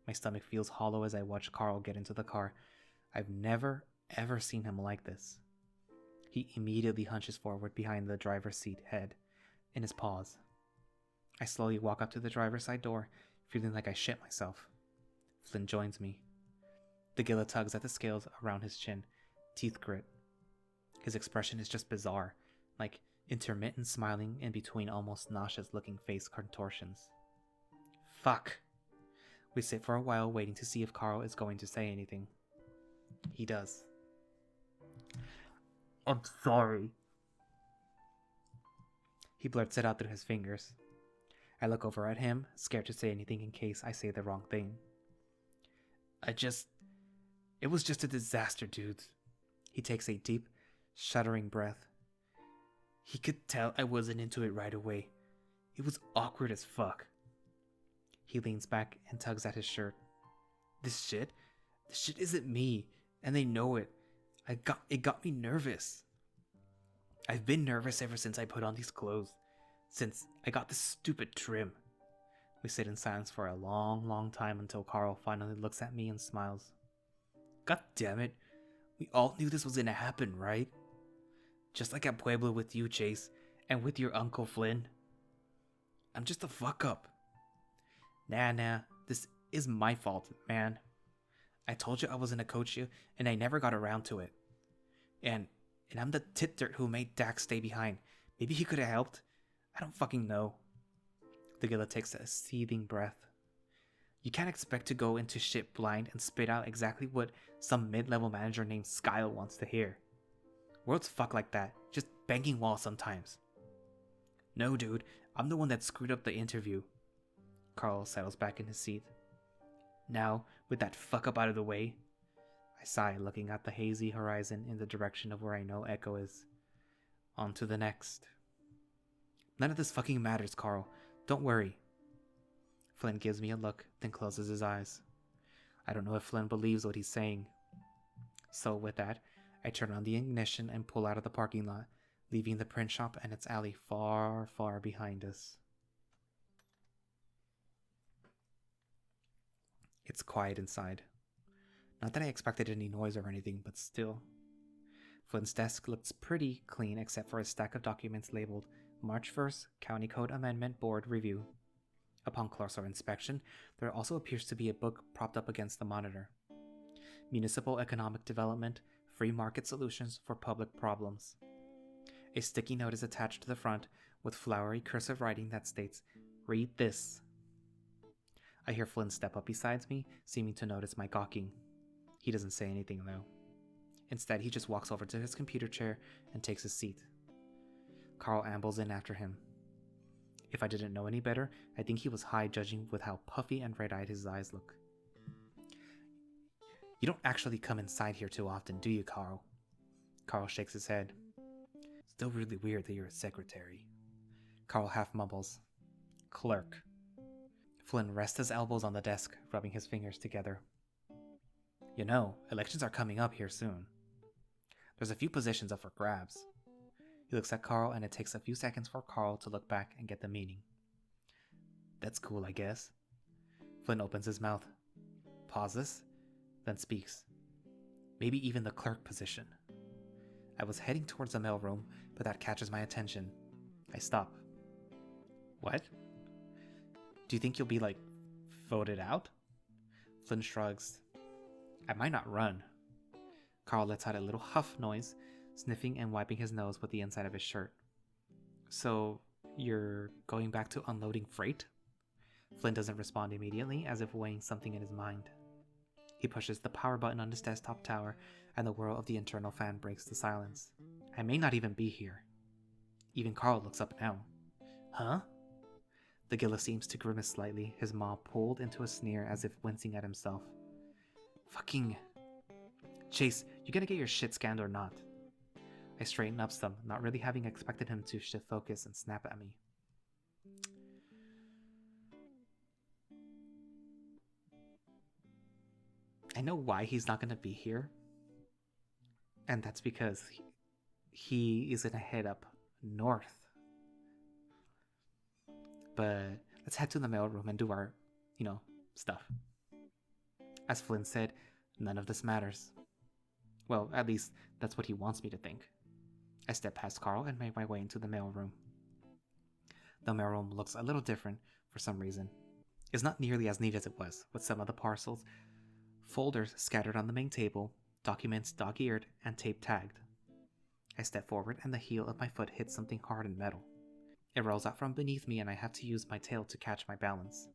My stomach feels hollow as I watch Carl get into the car. I've never, ever seen him like this. He immediately hunches forward behind the driver's seat, head in his paws. I slowly walk up to the driver's side door, feeling like I shit myself. Flynn joins me. The Gila tugs at the scales around his chin, teeth grit. His expression is just bizarre, like intermittent smiling in between almost nauseous-looking face contortions. Fuck. We sit for a while waiting to see if Carl is going to say anything. He does. I'm sorry. He blurts it out through his fingers. I look over at him, scared to say anything in case I say the wrong thing. It was just a disaster, dudes. He takes a deep, shuddering breath. He could tell I wasn't into it right away. It was awkward as fuck. He leans back and tugs at his shirt. This shit isn't me, and they know it. It got me nervous. I've been nervous ever since I put on these clothes. Since I got this stupid trim. We sit in silence for a long, long time until Carl finally looks at me and smiles. God damn it. We all knew this was gonna happen, right? Just like at Pueblo with you, Chase, and with your Uncle Flynn. I'm just a fuck up. Nah, this is my fault, man. I told you I was gonna coach you, and I never got around to it. And I'm the tit dirt who made Dax stay behind. Maybe he could have helped. I don't fucking know. The Gila takes a seething breath. You can't expect to go into shit blind and spit out exactly what some mid-level manager named Skyle wants to hear. Worlds fuck like that, just banging walls sometimes. No, dude, I'm the one that screwed up the interview. Carl settles back in his seat. Now, with that fuck up out of the way, I sigh, looking at the hazy horizon in the direction of where I know Echo is. On to the next. None of this fucking matters, Carl. Don't worry. Flynn gives me a look, then closes his eyes. I don't know if Flynn believes what he's saying. So with that, I turn on the ignition and pull out of the parking lot, leaving the print shop and its alley far, far behind us. It's quiet inside. Not that I expected any noise or anything, but still. Flynn's desk looks pretty clean except for a stack of documents labeled March 1st County Code Amendment Board Review. Upon closer inspection, there also appears to be a book propped up against the monitor. Municipal Economic Development, Free Market Solutions for Public Problems. A sticky note is attached to the front with flowery cursive writing that states, "Read this." I hear Flynn step up beside me, seeming to notice my gawking. He doesn't say anything though. Instead, he just walks over to his computer chair and takes his seat. Carl ambles in after him. If I didn't know any better, I think he was high, judging with how puffy and red-eyed his eyes look. You don't actually come inside here too often, do you, Carl? Carl shakes his head. Still really weird that you're a secretary. Carl half mumbles. Clerk. Flynn rests his elbows on the desk, rubbing his fingers together. You know, elections are coming up here soon. There's a few positions up for grabs. He looks at Carl, and it takes a few seconds for Carl to look back and get the meaning. That's cool, I guess. Flynn opens his mouth, pauses, then speaks. Maybe even the clerk position. I was heading towards the mailroom, but that catches my attention. I stop. What? Do you think you'll be, voted out? Flynn shrugs. I might not run. Carl lets out a little huff noise, sniffing and wiping his nose with the inside of his shirt. So, you're going back to unloading freight? Flynn doesn't respond immediately, as if weighing something in his mind. He pushes the power button on his desktop tower, and the whirl of the internal fan breaks the silence. I may not even be here. Even Carl looks up now. Huh? The Gilla seems to grimace slightly, his maw pulled into a sneer as if wincing at himself. Fucking... Chase, you gonna get your shit scanned or not? I straighten up some, not really having expected him to shift focus and snap at me. I know why he's not gonna be here. And that's because he is gonna head up north. But let's head to the mailroom and do our, stuff. As Flynn said, none of this matters. Well, at least that's what he wants me to think. I step past Carl and make my way into the mailroom. The mailroom looks a little different for some reason. It's not nearly as neat as it was, with some of the parcels, folders scattered on the main table, documents dog-eared and tape-tagged. I step forward and the heel of my foot hits something hard and metal. It rolls out from beneath me and I have to use my tail to catch my balance.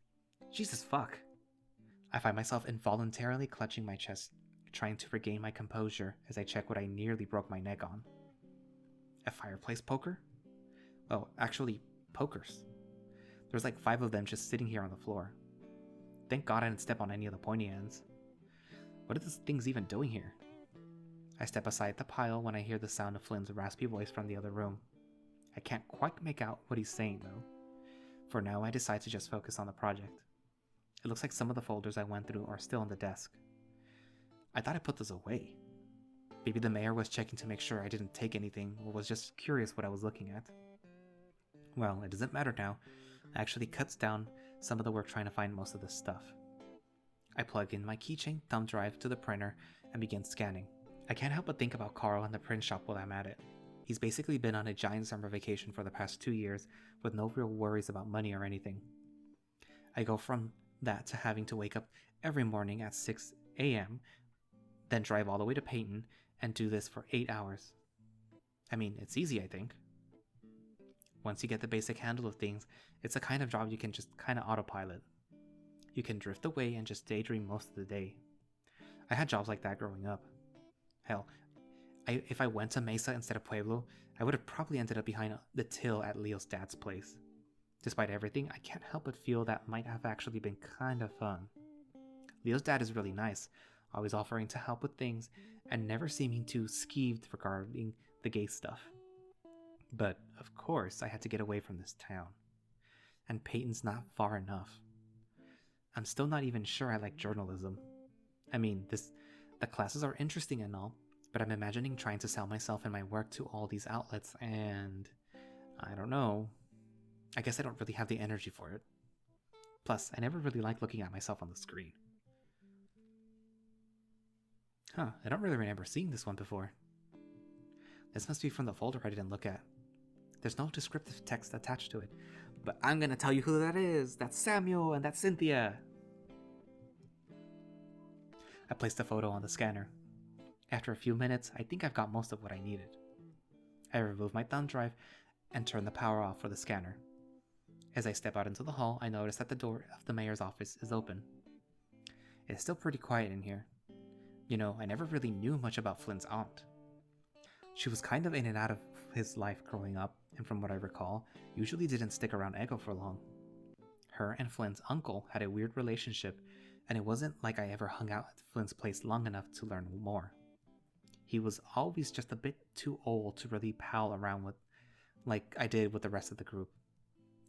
Jesus fuck! I find myself involuntarily clutching my chest, trying to regain my composure as I check what I nearly broke my neck on. A fireplace poker? Well, actually, pokers. There's 5 of them just sitting here on the floor. Thank God I didn't step on any of the pointy ends. What are these things even doing here? I step aside the pile when I hear the sound of Flynn's raspy voice from the other room. I can't quite make out what he's saying though. For now, I decide to just focus on the project. It looks like some of the folders I went through are still on the desk. I thought I put those away. Maybe the mayor was checking to make sure I didn't take anything or was just curious what I was looking at. Well, it doesn't matter now. It actually cuts down some of the work trying to find most of this stuff. I plug in my keychain thumb drive to the printer and begin scanning. I can't help but think about Carl and the print shop while I'm at it. He's basically been on a giant summer vacation for the past 2 years with no real worries about money or anything. I go from that to having to wake up every morning at 6 a.m., then drive all the way to Peyton and do this for 8 hours. I mean, it's easy, I think. Once you get the basic handle of things, it's a kind of job you can just kind of autopilot. You can drift away and just daydream most of the day. I had jobs like that growing up. Hell, if I went to Mesa instead of Pueblo, I would have probably ended up behind the till at Leo's dad's place. Despite everything, I can't help but feel that might have actually been kind of fun. Leo's dad is really nice, always offering to help with things and never seeming too skeeved regarding the gay stuff. But, of course, I had to get away from this town. And Peyton's not far enough. I'm still not even sure I like journalism. I mean, the classes are interesting and all, but I'm imagining trying to sell myself and my work to all these outlets and... I don't know. I guess I don't really have the energy for it. Plus, I never really liked looking at myself on the screen. I don't really remember seeing this one before. This must be from the folder I didn't look at. There's no descriptive text attached to it, but I'm gonna tell you who that is. That's Samuel and that's Cynthia. I placed the photo on the scanner. After a few minutes, I think I've got most of what I needed. I remove my thumb drive and turn the power off for the scanner. As I step out into the hall, I notice that the door of the mayor's office is open. It's still pretty quiet in here. You know, I never really knew much about Flynn's aunt. She was kind of in and out of his life growing up, and from what I recall, usually didn't stick around Echo for long. Her and Flynn's uncle had a weird relationship, and it wasn't like I ever hung out at Flynn's place long enough to learn more. He was always just a bit too old to really pal around with like I did with the rest of the group.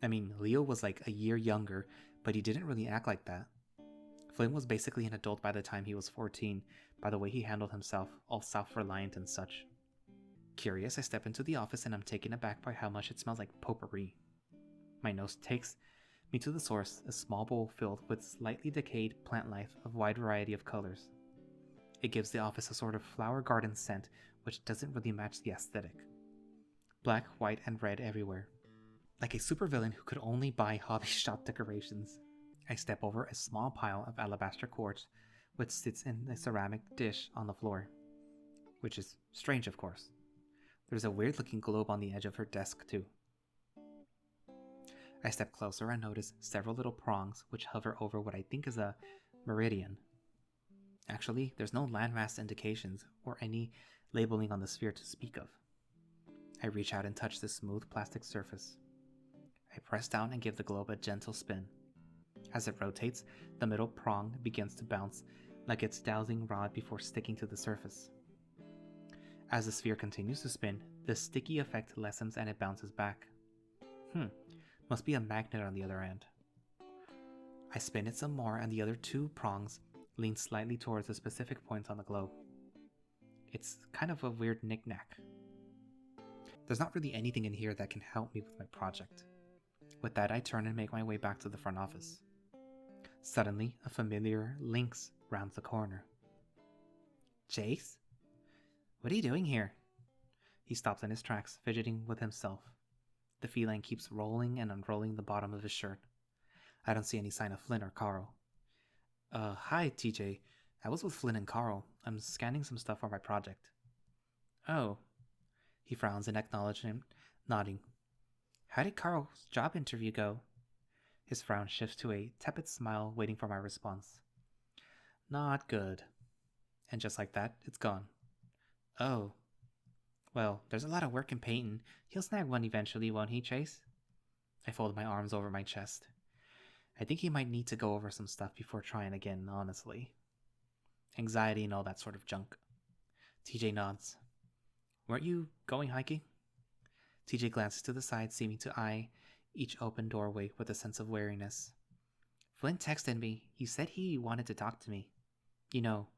I mean, Leo was like a year younger, but he didn't really act like that. Flynn was basically an adult by the time he was 14, by the way he handled himself, all self-reliant and such. Curious, I step into the office and I'm taken aback by how much it smells like potpourri. My nose takes me to the source, a small bowl filled with slightly decayed plant life of wide variety of colors. It gives the office a sort of flower garden scent, which doesn't really match the aesthetic. Black, white, and red everywhere. Like a supervillain who could only buy hobby shop decorations. I step over a small pile of alabaster quartz, which sits in a ceramic dish on the floor. Which is strange, of course. There's a weird looking globe on the edge of her desk, too. I step closer and notice several little prongs which hover over what I think is a meridian. Actually, there's no landmass indications or any labeling on the sphere to speak of. I reach out and touch the smooth plastic surface. I press down and give the globe a gentle spin. As it rotates, the middle prong begins to bounce like its dowsing rod before sticking to the surface. As the sphere continues to spin, the sticky effect lessens and it bounces back. Must be a magnet on the other end. I spin it some more and the other two prongs lean slightly towards the specific points on the globe. It's kind of a weird knick-knack. There's not really anything in here that can help me with my project. With that, I turn and make my way back to the front office. Suddenly, a familiar lynx rounds the corner. Chase? What are you doing here? He stops in his tracks, fidgeting with himself. The feline keeps rolling and unrolling the bottom of his shirt. I don't see any sign of Flynn or Carl. Hi, TJ. I was with Flynn and Carl. I'm scanning some stuff for my project. Oh. He frowns in acknowledgement, nodding. How did Carl's job interview go? His frown shifts to a tepid smile, waiting for my response. Not good. And just like that, it's gone. Oh. Well, there's a lot of work in painting. He'll snag one eventually, won't he, Chase? I fold my arms over my chest. I think he might need to go over some stuff before trying again, honestly. Anxiety and all that sort of junk. TJ nods. Weren't you going hiking? TJ glances to the side, seeming to eye each open doorway with a sense of wariness. Flynn texted me. He said he wanted to talk to me. You know,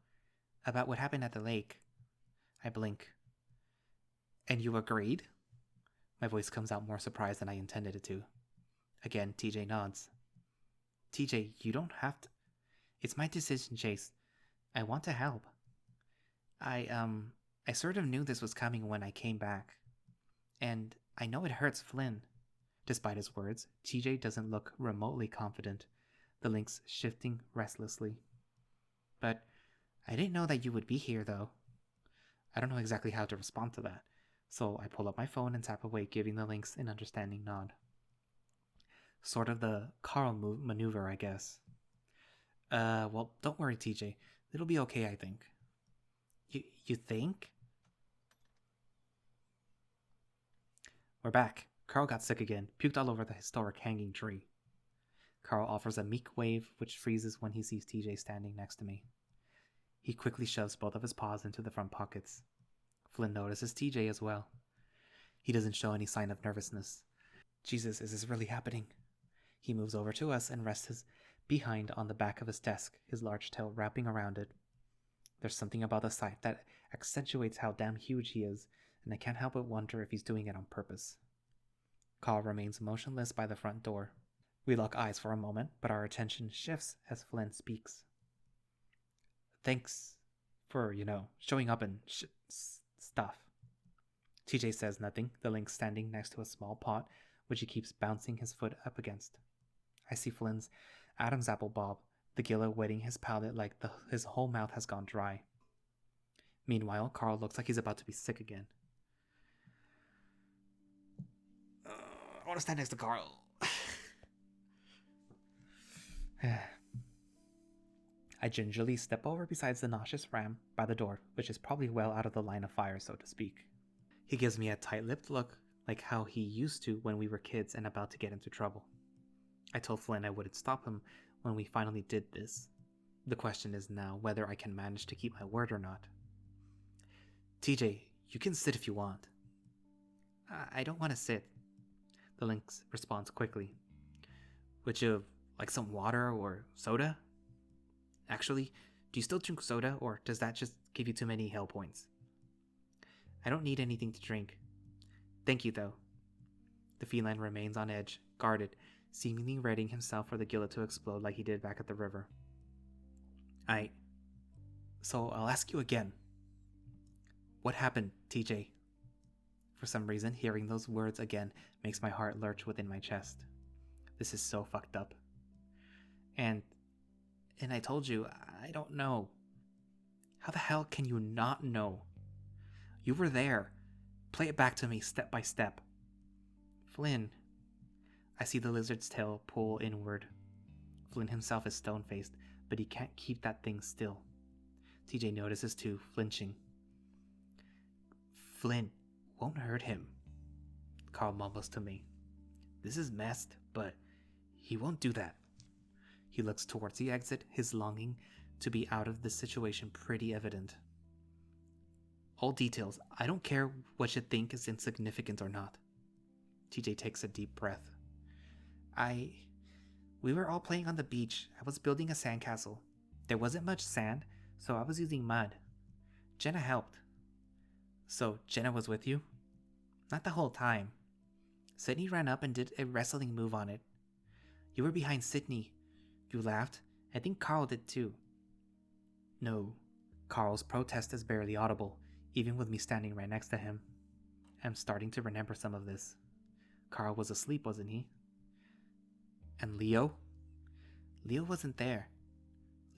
about what happened at the lake. I blink. And you agreed? My voice comes out more surprised than I intended it to. Again, TJ nods. TJ, you don't have to. It's my decision, Chase. I want to help. I sort of knew this was coming when I came back. And I know it hurts Flynn. Despite his words, TJ doesn't look remotely confident, the lynx shifting restlessly. But I didn't know that you would be here, though. I don't know exactly how to respond to that, so I pull up my phone and tap away, giving the lynx an understanding nod. Sort of the Carl maneuver, I guess. Well, don't worry, TJ. It'll be okay, I think. You think? We're back. Carl got sick again, puked all over the historic hanging tree. Carl offers a meek wave, which freezes when he sees TJ standing next to me. He quickly shoves both of his paws into the front pockets. Flynn notices TJ as well. He doesn't show any sign of nervousness. Jesus, is this really happening? He moves over to us and rests his behind on the back of his desk, his large tail wrapping around it. There's something about the sight that accentuates how damn huge he is, and I can't help but wonder if he's doing it on purpose. Carl remains motionless by the front door. We lock eyes for a moment, but our attention shifts as Flynn speaks. Thanks for, showing up and stuff. TJ says nothing, the lynx standing next to a small pot, which he keeps bouncing his foot up against. I see Flynn's Adam's apple bob, the gilla wetting his palate like his whole mouth has gone dry. Meanwhile, Carl looks like he's about to be sick again. I want to stand next to Carl. I gingerly step over beside the nauseous ram by the door, which is probably well out of the line of fire, so to speak. He gives me a tight-lipped look, like how he used to when we were kids and about to get into trouble. I told Flynn I wouldn't stop him when we finally did this. The question is now whether I can manage to keep my word or not. TJ, you can sit if you want. I don't want to sit. The lynx responds quickly. Would you like some water or soda? Actually, do you still drink soda, or does that just give you too many hell points? I don't need anything to drink. Thank you, though. The feline remains on edge, guarded, seemingly readying himself for the gillet to explode like he did back at the river. So I'll ask you again. What happened, TJ? For some reason, hearing those words again makes my heart lurch within my chest. This is so fucked up. And I told you, I don't know. How the hell can you not know? You were there. Play it back to me step by step. Flynn. I see the lizard's tail pull inward. Flynn himself is stone-faced, but he can't keep that thing still. TJ notices too, flinching. Flynn, won't hurt him. Carl mumbles to me. This is messed, but he won't do that. He looks towards the exit, his longing to be out of this situation pretty evident. All details. I don't care what you think is insignificant or not. TJ takes a deep breath. We were all playing on the beach. I was building a sandcastle. There wasn't much sand, so I was using mud. Jenna helped. So Jenna was with you? Not the whole time. Sydney ran up and did a wrestling move on it. You were behind Sydney. You laughed. I think Carl did too. No. Carl's protest is barely audible, even with me standing right next to him. I'm starting to remember some of this. Carl was asleep, wasn't he? And Leo? Leo wasn't there.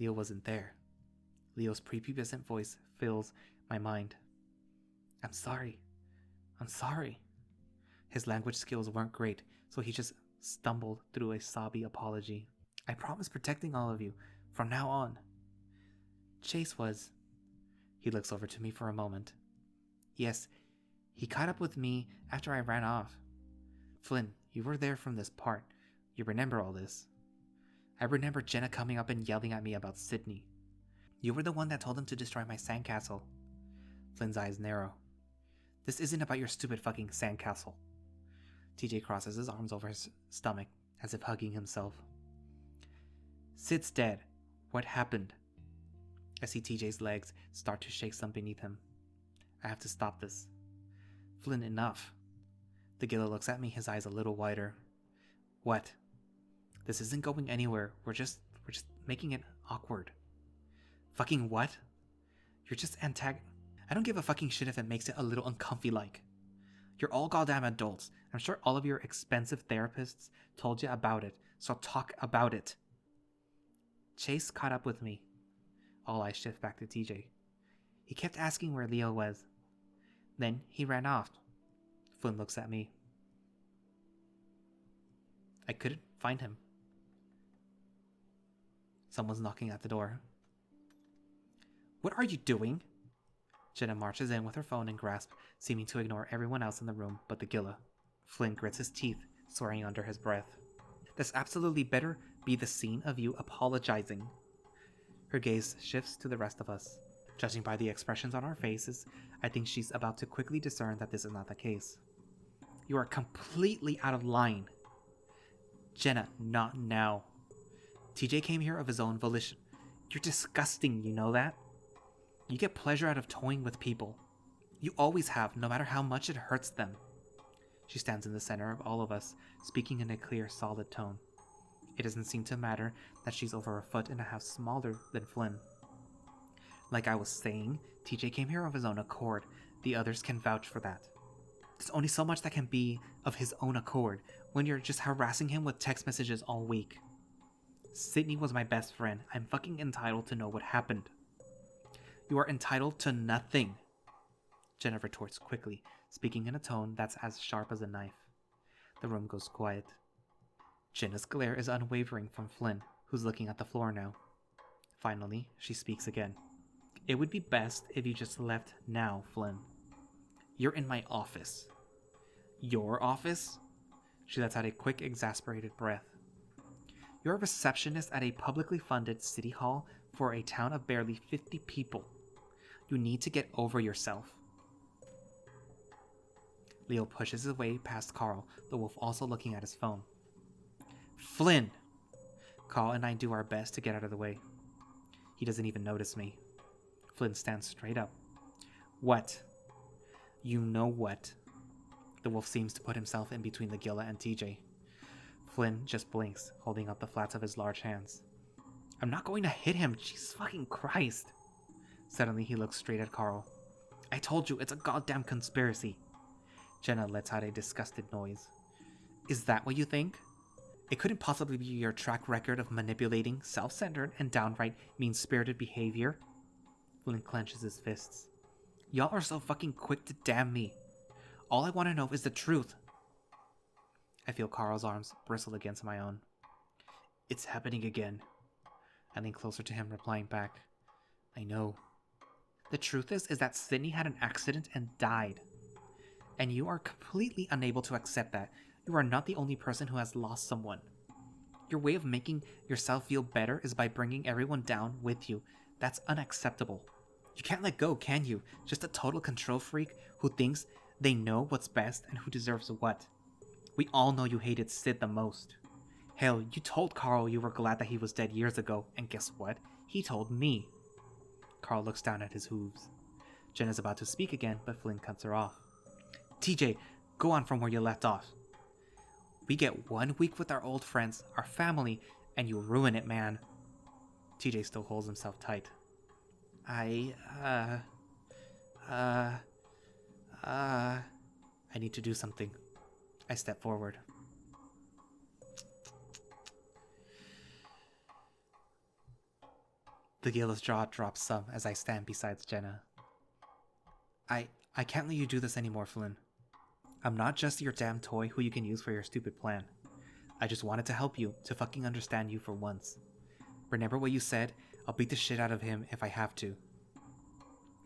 Leo wasn't there. Leo's prepubescent voice fills my mind. I'm sorry. I'm sorry. His language skills weren't great, so he just stumbled through a sobby apology. I promise protecting all of you from now on. Chase was. He looks over to me for a moment. Yes, he caught up with me after I ran off. Flynn, you were there from this part. You remember all this. I remember Jenna coming up and yelling at me about Sydney. You were the one that told him to destroy my sandcastle. Flynn's eyes narrow. This isn't about your stupid fucking sandcastle. TJ crosses his arms over his stomach, as if hugging himself. Sid's dead. What happened? I see TJ's legs start to shake some beneath him. I have to stop this. Flynn, enough. The Gila looks at me, his eyes a little wider. What? This isn't going anywhere. We're just making it awkward. Fucking what? You're just I don't give a fucking shit if it makes it a little uncomfy like. You're all goddamn adults. I'm sure all of your expensive therapists told you about it, so talk about it. Chase caught up with me. All eyes shift back to TJ. He kept asking where Leo was. Then he ran off. Flynn looks at me. I couldn't find him. Someone's knocking at the door. What are you doing? Jenna marches in with her phone and grasp, seeming to ignore everyone else in the room but the Gila. Flynn grits his teeth, swearing under his breath. This absolutely better be the scene of you apologizing. Her gaze shifts to the rest of us. Judging by the expressions on our faces, I think she's about to quickly discern that this is not the case. You are completely out of line. Jenna, not now. TJ came here of his own volition. You're disgusting, you know that? You get pleasure out of toying with people. You always have, no matter how much it hurts them. She stands in the center of all of us, speaking in a clear, solid tone. It doesn't seem to matter that she's over a foot and a half smaller than Flynn. Like I was saying, TJ came here of his own accord. The others can vouch for that. There's only so much that can be of his own accord when you're just harassing him with text messages all week. Sydney was my best friend. I'm fucking entitled to know what happened. You are entitled to nothing. Jenna retorts quickly, speaking in a tone that's as sharp as a knife. The room goes quiet. Jenna's glare is unwavering from Flynn, who's looking at the floor now. Finally, she speaks again. It would be best if you just left now, Flynn. You're in my office. Your office? She lets out a quick, exasperated breath. You're a receptionist at a publicly funded city hall for a town of barely 50 people. You need to get over yourself. Leo pushes his way past Carl, the wolf also looking at his phone. Flynn! Carl and I do our best to get out of the way. He doesn't even notice me. Flynn stands straight up. What? You know what? The wolf seems to put himself in between the Gila and TJ. Flynn just blinks, holding up the flats of his large hands. I'm not going to hit him, Jesus fucking Christ! Suddenly he looks straight at Carl. I told you, it's a goddamn conspiracy. Jenna lets out a disgusted noise. Is that what you think? It couldn't possibly be your track record of manipulating, self-centered, and downright mean-spirited behavior? Flynn clenches his fists. Y'all are so fucking quick to damn me. All I want to know is the truth. I feel Carl's arms bristle against my own. It's happening again. I lean closer to him, replying back. I know. The truth is that Sydney had an accident and died. And you are completely unable to accept that. You are not the only person who has lost someone. Your way of making yourself feel better is by bringing everyone down with you. That's unacceptable. You can't let go, can you? Just a total control freak who thinks they know what's best and who deserves what. We all know you hated Sid the most. Hell, you told Carl you were glad that he was dead years ago, and guess what? He told me. Carl looks down at his hooves. Jen is about to speak again, but Flynn cuts her off. TJ, go on from where you left off. We get 1 week with our old friends, our family, and you ruin it, man. TJ still holds himself tight. I need to do something. I step forward. The Gila's jaw drops some as I stand beside Jenna. I can't let you do this anymore, Flynn. I'm not just your damn toy who you can use for your stupid plan. I just wanted to help you, to fucking understand you for once. Remember what you said? I'll beat the shit out of him if I have to.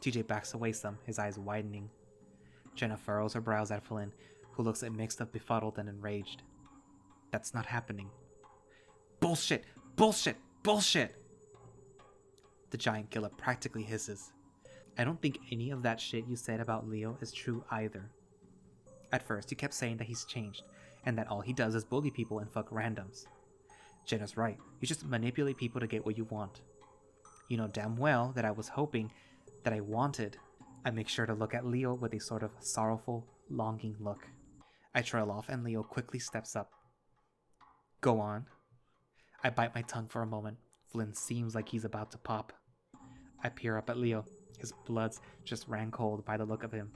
TJ backs away some, his eyes widening. Jenna furrows her brows at Flynn, who looks a mix of befuddled and enraged. That's not happening. Bullshit! Bullshit! Bullshit! The giant Gila practically hisses. I don't think any of that shit you said about Leo is true either. At first, you kept saying that he's changed, and that all he does is bully people and fuck randoms. Jenna's right. You just manipulate people to get what you want. You know damn well that I was hoping that I wanted. I make sure to look at Leo with a sort of sorrowful, longing look. I trail off and Leo quickly steps up. Go on. I bite my tongue for a moment. Flynn seems like he's about to pop. I peer up at Leo. His bloods just ran cold by the look of him.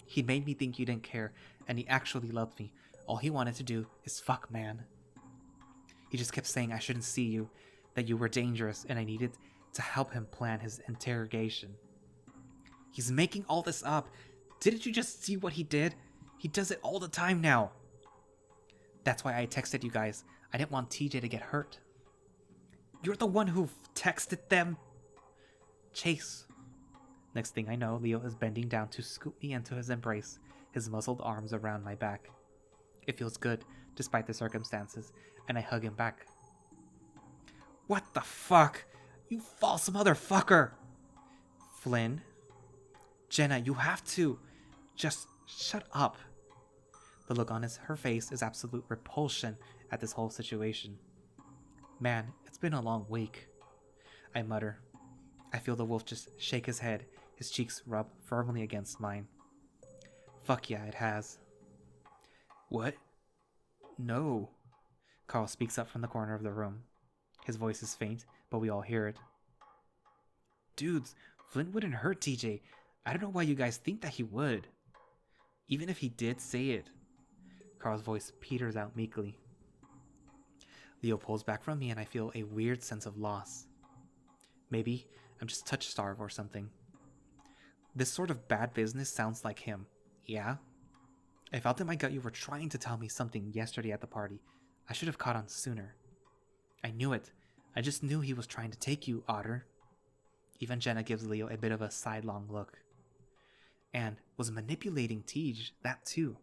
He made me think you didn't care, and he actually loved me. All he wanted to do is fuck, man. He just kept saying I shouldn't see you, that you were dangerous, and I needed to help him plan his interrogation. He's making all this up. Didn't you just see what he did? He does it all the time now. That's why I texted you guys. I didn't want TJ to get hurt. You're the one who texted them? Chase. Next thing I know, Leo is bending down to scoop me into his embrace, his muscled arms around my back. It feels good, despite the circumstances, and I hug him back. What the fuck? You false motherfucker! Flynn? Jenna, you have to. Just shut up. The look on her face is absolute repulsion at this whole situation. Man, it's been a long week. I mutter. I feel the wolf just shake his head, his cheeks rub firmly against mine. Fuck yeah, it has. What? No. Carl speaks up from the corner of the room. His voice is faint, but we all hear it. Dudes, Flynn wouldn't hurt TJ. I don't know why you guys think that he would. Even if he did say it. Carl's voice peters out meekly. Leo pulls back from me and I feel a weird sense of loss. Maybe I'm just touch-starved or something. This sort of bad business sounds like him. Yeah? I felt in my gut you were trying to tell me something yesterday at the party. I should have caught on sooner. I knew it. I just knew he was trying to take you, Otter. Even Jenna gives Leo a bit of a sidelong look. And was manipulating Tej, that too.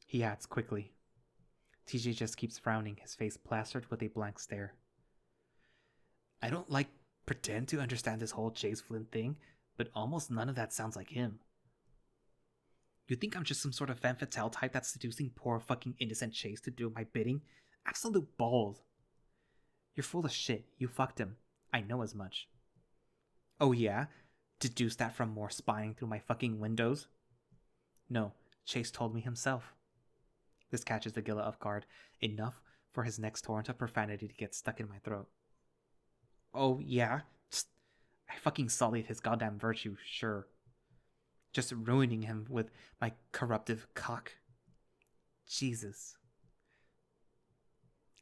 He adds quickly. TJ just keeps frowning, his face plastered with a blank stare. I don't pretend to understand this whole Chase Flynn thing, but almost none of that sounds like him. You think I'm just some sort of femme fatale type that's seducing poor fucking innocent Chase to do my bidding? Absolute balls. You're full of shit. You fucked him. I know as much. Oh yeah? Deduce that from more spying through my fucking windows? No, Chase told me himself. This catches the Gila off guard, enough for his next torrent of profanity to get stuck in my throat. Oh yeah? I fucking sullied his goddamn virtue, sure. Just ruining him with my corruptive cock. Jesus.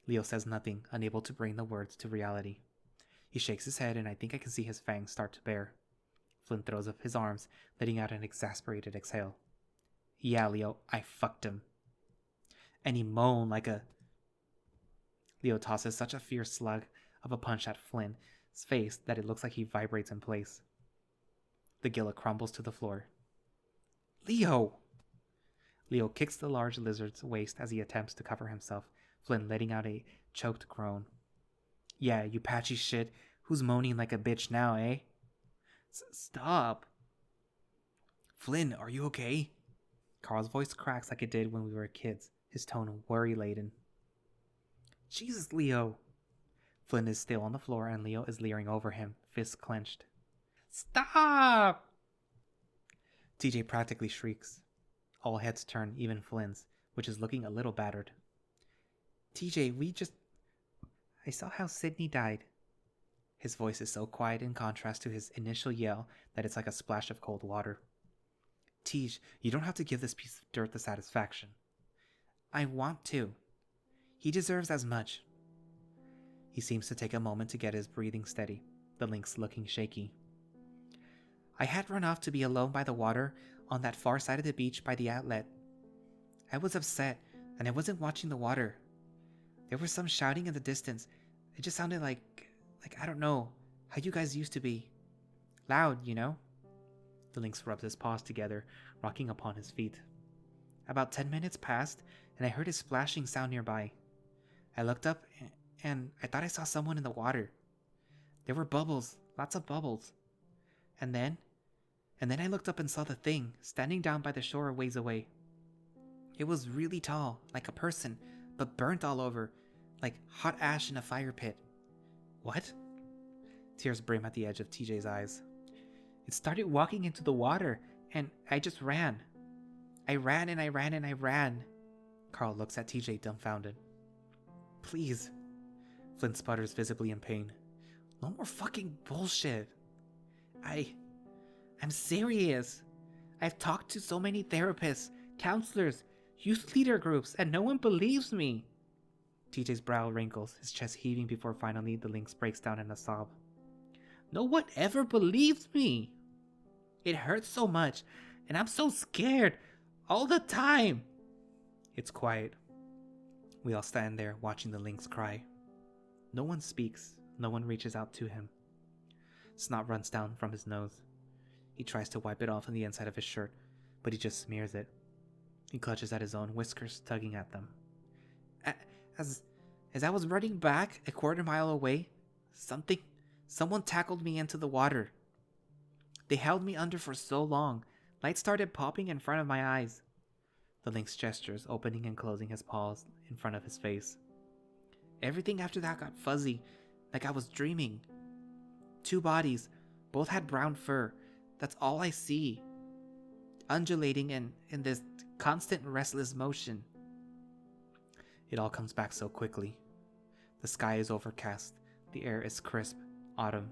Leo says nothing, unable to bring the words to reality. He shakes his head, and I think I can see his fangs start to bare. Flynn throws up his arms, letting out an exasperated exhale. Yeah, Leo, I fucked him. And he moaned like a... Leo tosses such a fierce slug of a punch at Flynn's face that it looks like he vibrates in place. The Gila crumbles to the floor. Leo! Leo kicks the large lizard's waist as he attempts to cover himself, Flynn letting out a choked groan. Yeah, you patchy shit. Who's moaning like a bitch now, eh? Stop. Flynn, are you okay? Carl's voice cracks like it did when we were kids, his tone worry-laden. Jesus, Leo. Flynn is still on the floor and Leo is leering over him, fists clenched. Stop! TJ practically shrieks. All heads turn, even Flynn's, which is looking a little battered. TJ, I saw how Sydney died. His voice is so quiet in contrast to his initial yell that it's like a splash of cold water. Tej, you don't have to give this piece of dirt the satisfaction. I want to. He deserves as much. He seems to take a moment to get his breathing steady, the lynx looking shaky. I had run off to be alone by the water on that far side of the beach by the outlet. I was upset, and I wasn't watching the water. There was some shouting in the distance. It just sounded like I don't know, how you guys used to be. Loud, you know? The lynx rubs his paws together, rocking upon his feet. About 10 minutes passed, and I heard a splashing sound nearby. I looked up, and I thought I saw someone in the water. There were bubbles, lots of bubbles. And then I looked up and saw the thing, standing down by the shore a ways away. It was really tall, like a person, but burnt all over, like hot ash in a fire pit. What? Tears brim at the edge of TJ's eyes. It started walking into the water, and I just ran. I ran and I ran and I ran. Carl looks at TJ dumbfounded. Please. Flynn sputters, visibly in pain. No more fucking bullshit. I'm serious. I've talked to so many therapists, counselors, youth leader groups, and no one believes me. TJ's brow wrinkles, his chest heaving before finally the lynx breaks down in a sob. No one ever believes me. It hurts so much, and I'm so scared all the time. It's quiet. We all stand there watching the lynx cry. No one speaks. No one reaches out to him. Snot runs down from his nose. He tries to wipe it off on the inside of his shirt, but he just smears it. He clutches at his own whiskers, tugging at them. As I was running back a quarter mile away, someone tackled me into the water. They held me under for so long, lights started popping in front of my eyes. The lynx gestures, opening and closing his paws in front of his face. Everything after that got fuzzy, like I was dreaming. 2 bodies, both had brown fur. That's all I see. Undulating in this constant restless motion. It all comes back so quickly. The sky is overcast. The air is crisp. Autumn.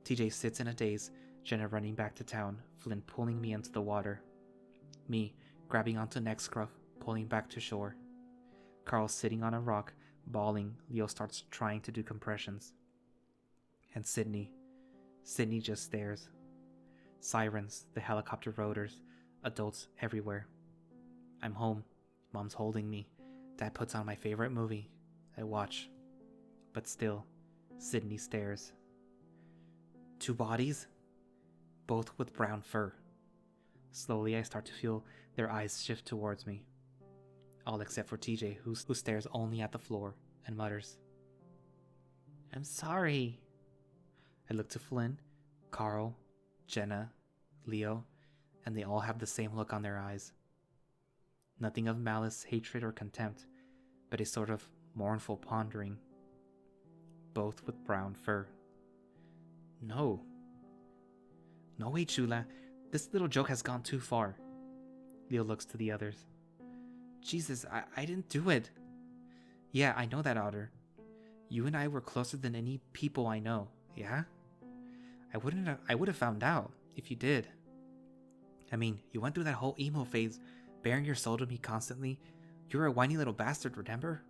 TJ sits in a daze, Jenna running back to town, Flynn pulling me into the water. Me, grabbing onto neck scruff, pulling back to shore. Carl sitting on a rock, bawling. Leo starts trying to do compressions. And Sydney just stares. Sirens, the helicopter rotors, adults everywhere. I'm home. Mom's holding me. Dad puts on my favorite movie. I watch. But still, Sydney stares. 2 bodies? Both with brown fur. Slowly I start to feel their eyes shift towards me. All except for TJ, who stares only at the floor and mutters, I'm sorry. I look to Flynn, Carl, Jenna, Leo, and they all have the same look on their eyes. Nothing of malice, hatred, or contempt, but a sort of mournful pondering. Both with brown fur. No. No way, Chula. This little joke has gone too far. Leo looks to the others. Jesus, I didn't do it. Yeah, I know that, Otter. You and I were closer than any people I know, yeah? I would have found out if you did. I mean, you went through that whole emo phase, bearing your soul to me constantly. You were a whiny little bastard, remember?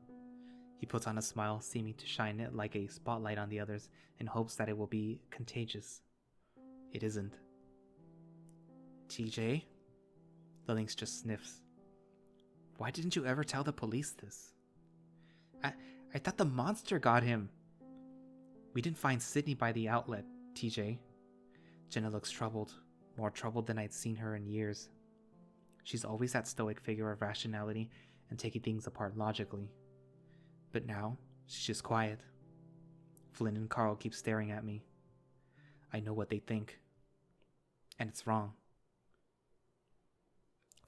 He puts on a smile, seeming to shine it like a spotlight on the others, in hopes that it will be contagious. It isn't. TJ? The Lynx just sniffs. Why didn't you ever tell the police this? I thought the monster got him. We didn't find Sydney by the outlet, TJ. Jenna looks troubled, more troubled than I'd seen her in years. She's always that stoic figure of rationality and taking things apart logically. But now, she's just quiet. Flynn and Carl keep staring at me. I know what they think. And it's wrong.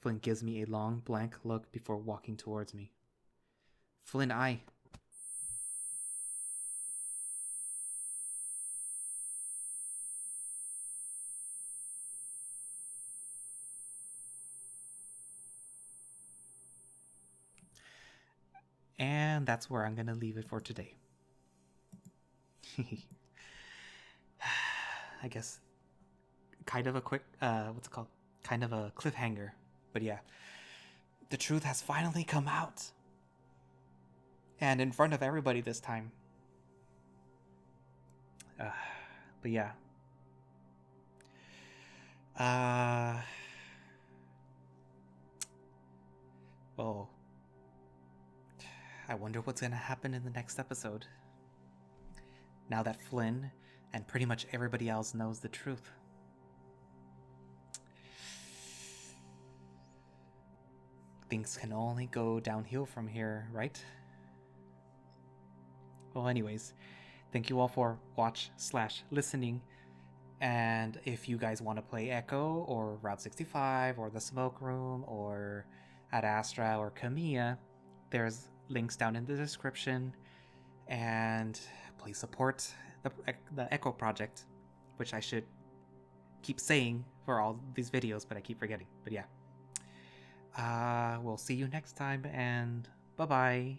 Flynn gives me a long, blank look before walking towards me. Flynn, And that's where I'm going to leave it for today. I guess kind of a quick, what's it called? Kind of a cliffhanger. But yeah, the truth has finally come out. And in front of everybody this time. But yeah. Well, I wonder what's going to happen in the next episode. Now that Flynn and pretty much everybody else knows the truth. Things can only go downhill from here, right? Well, anyways, thank you all for listening. And if you guys want to play Echo or Route 65 or The Smoke Room or Ad Astra or Kamiya, there's links down in the description. And please support the Echo project, which I should keep saying for all these videos, but I keep forgetting. But yeah. We'll see you next time, and bye-bye.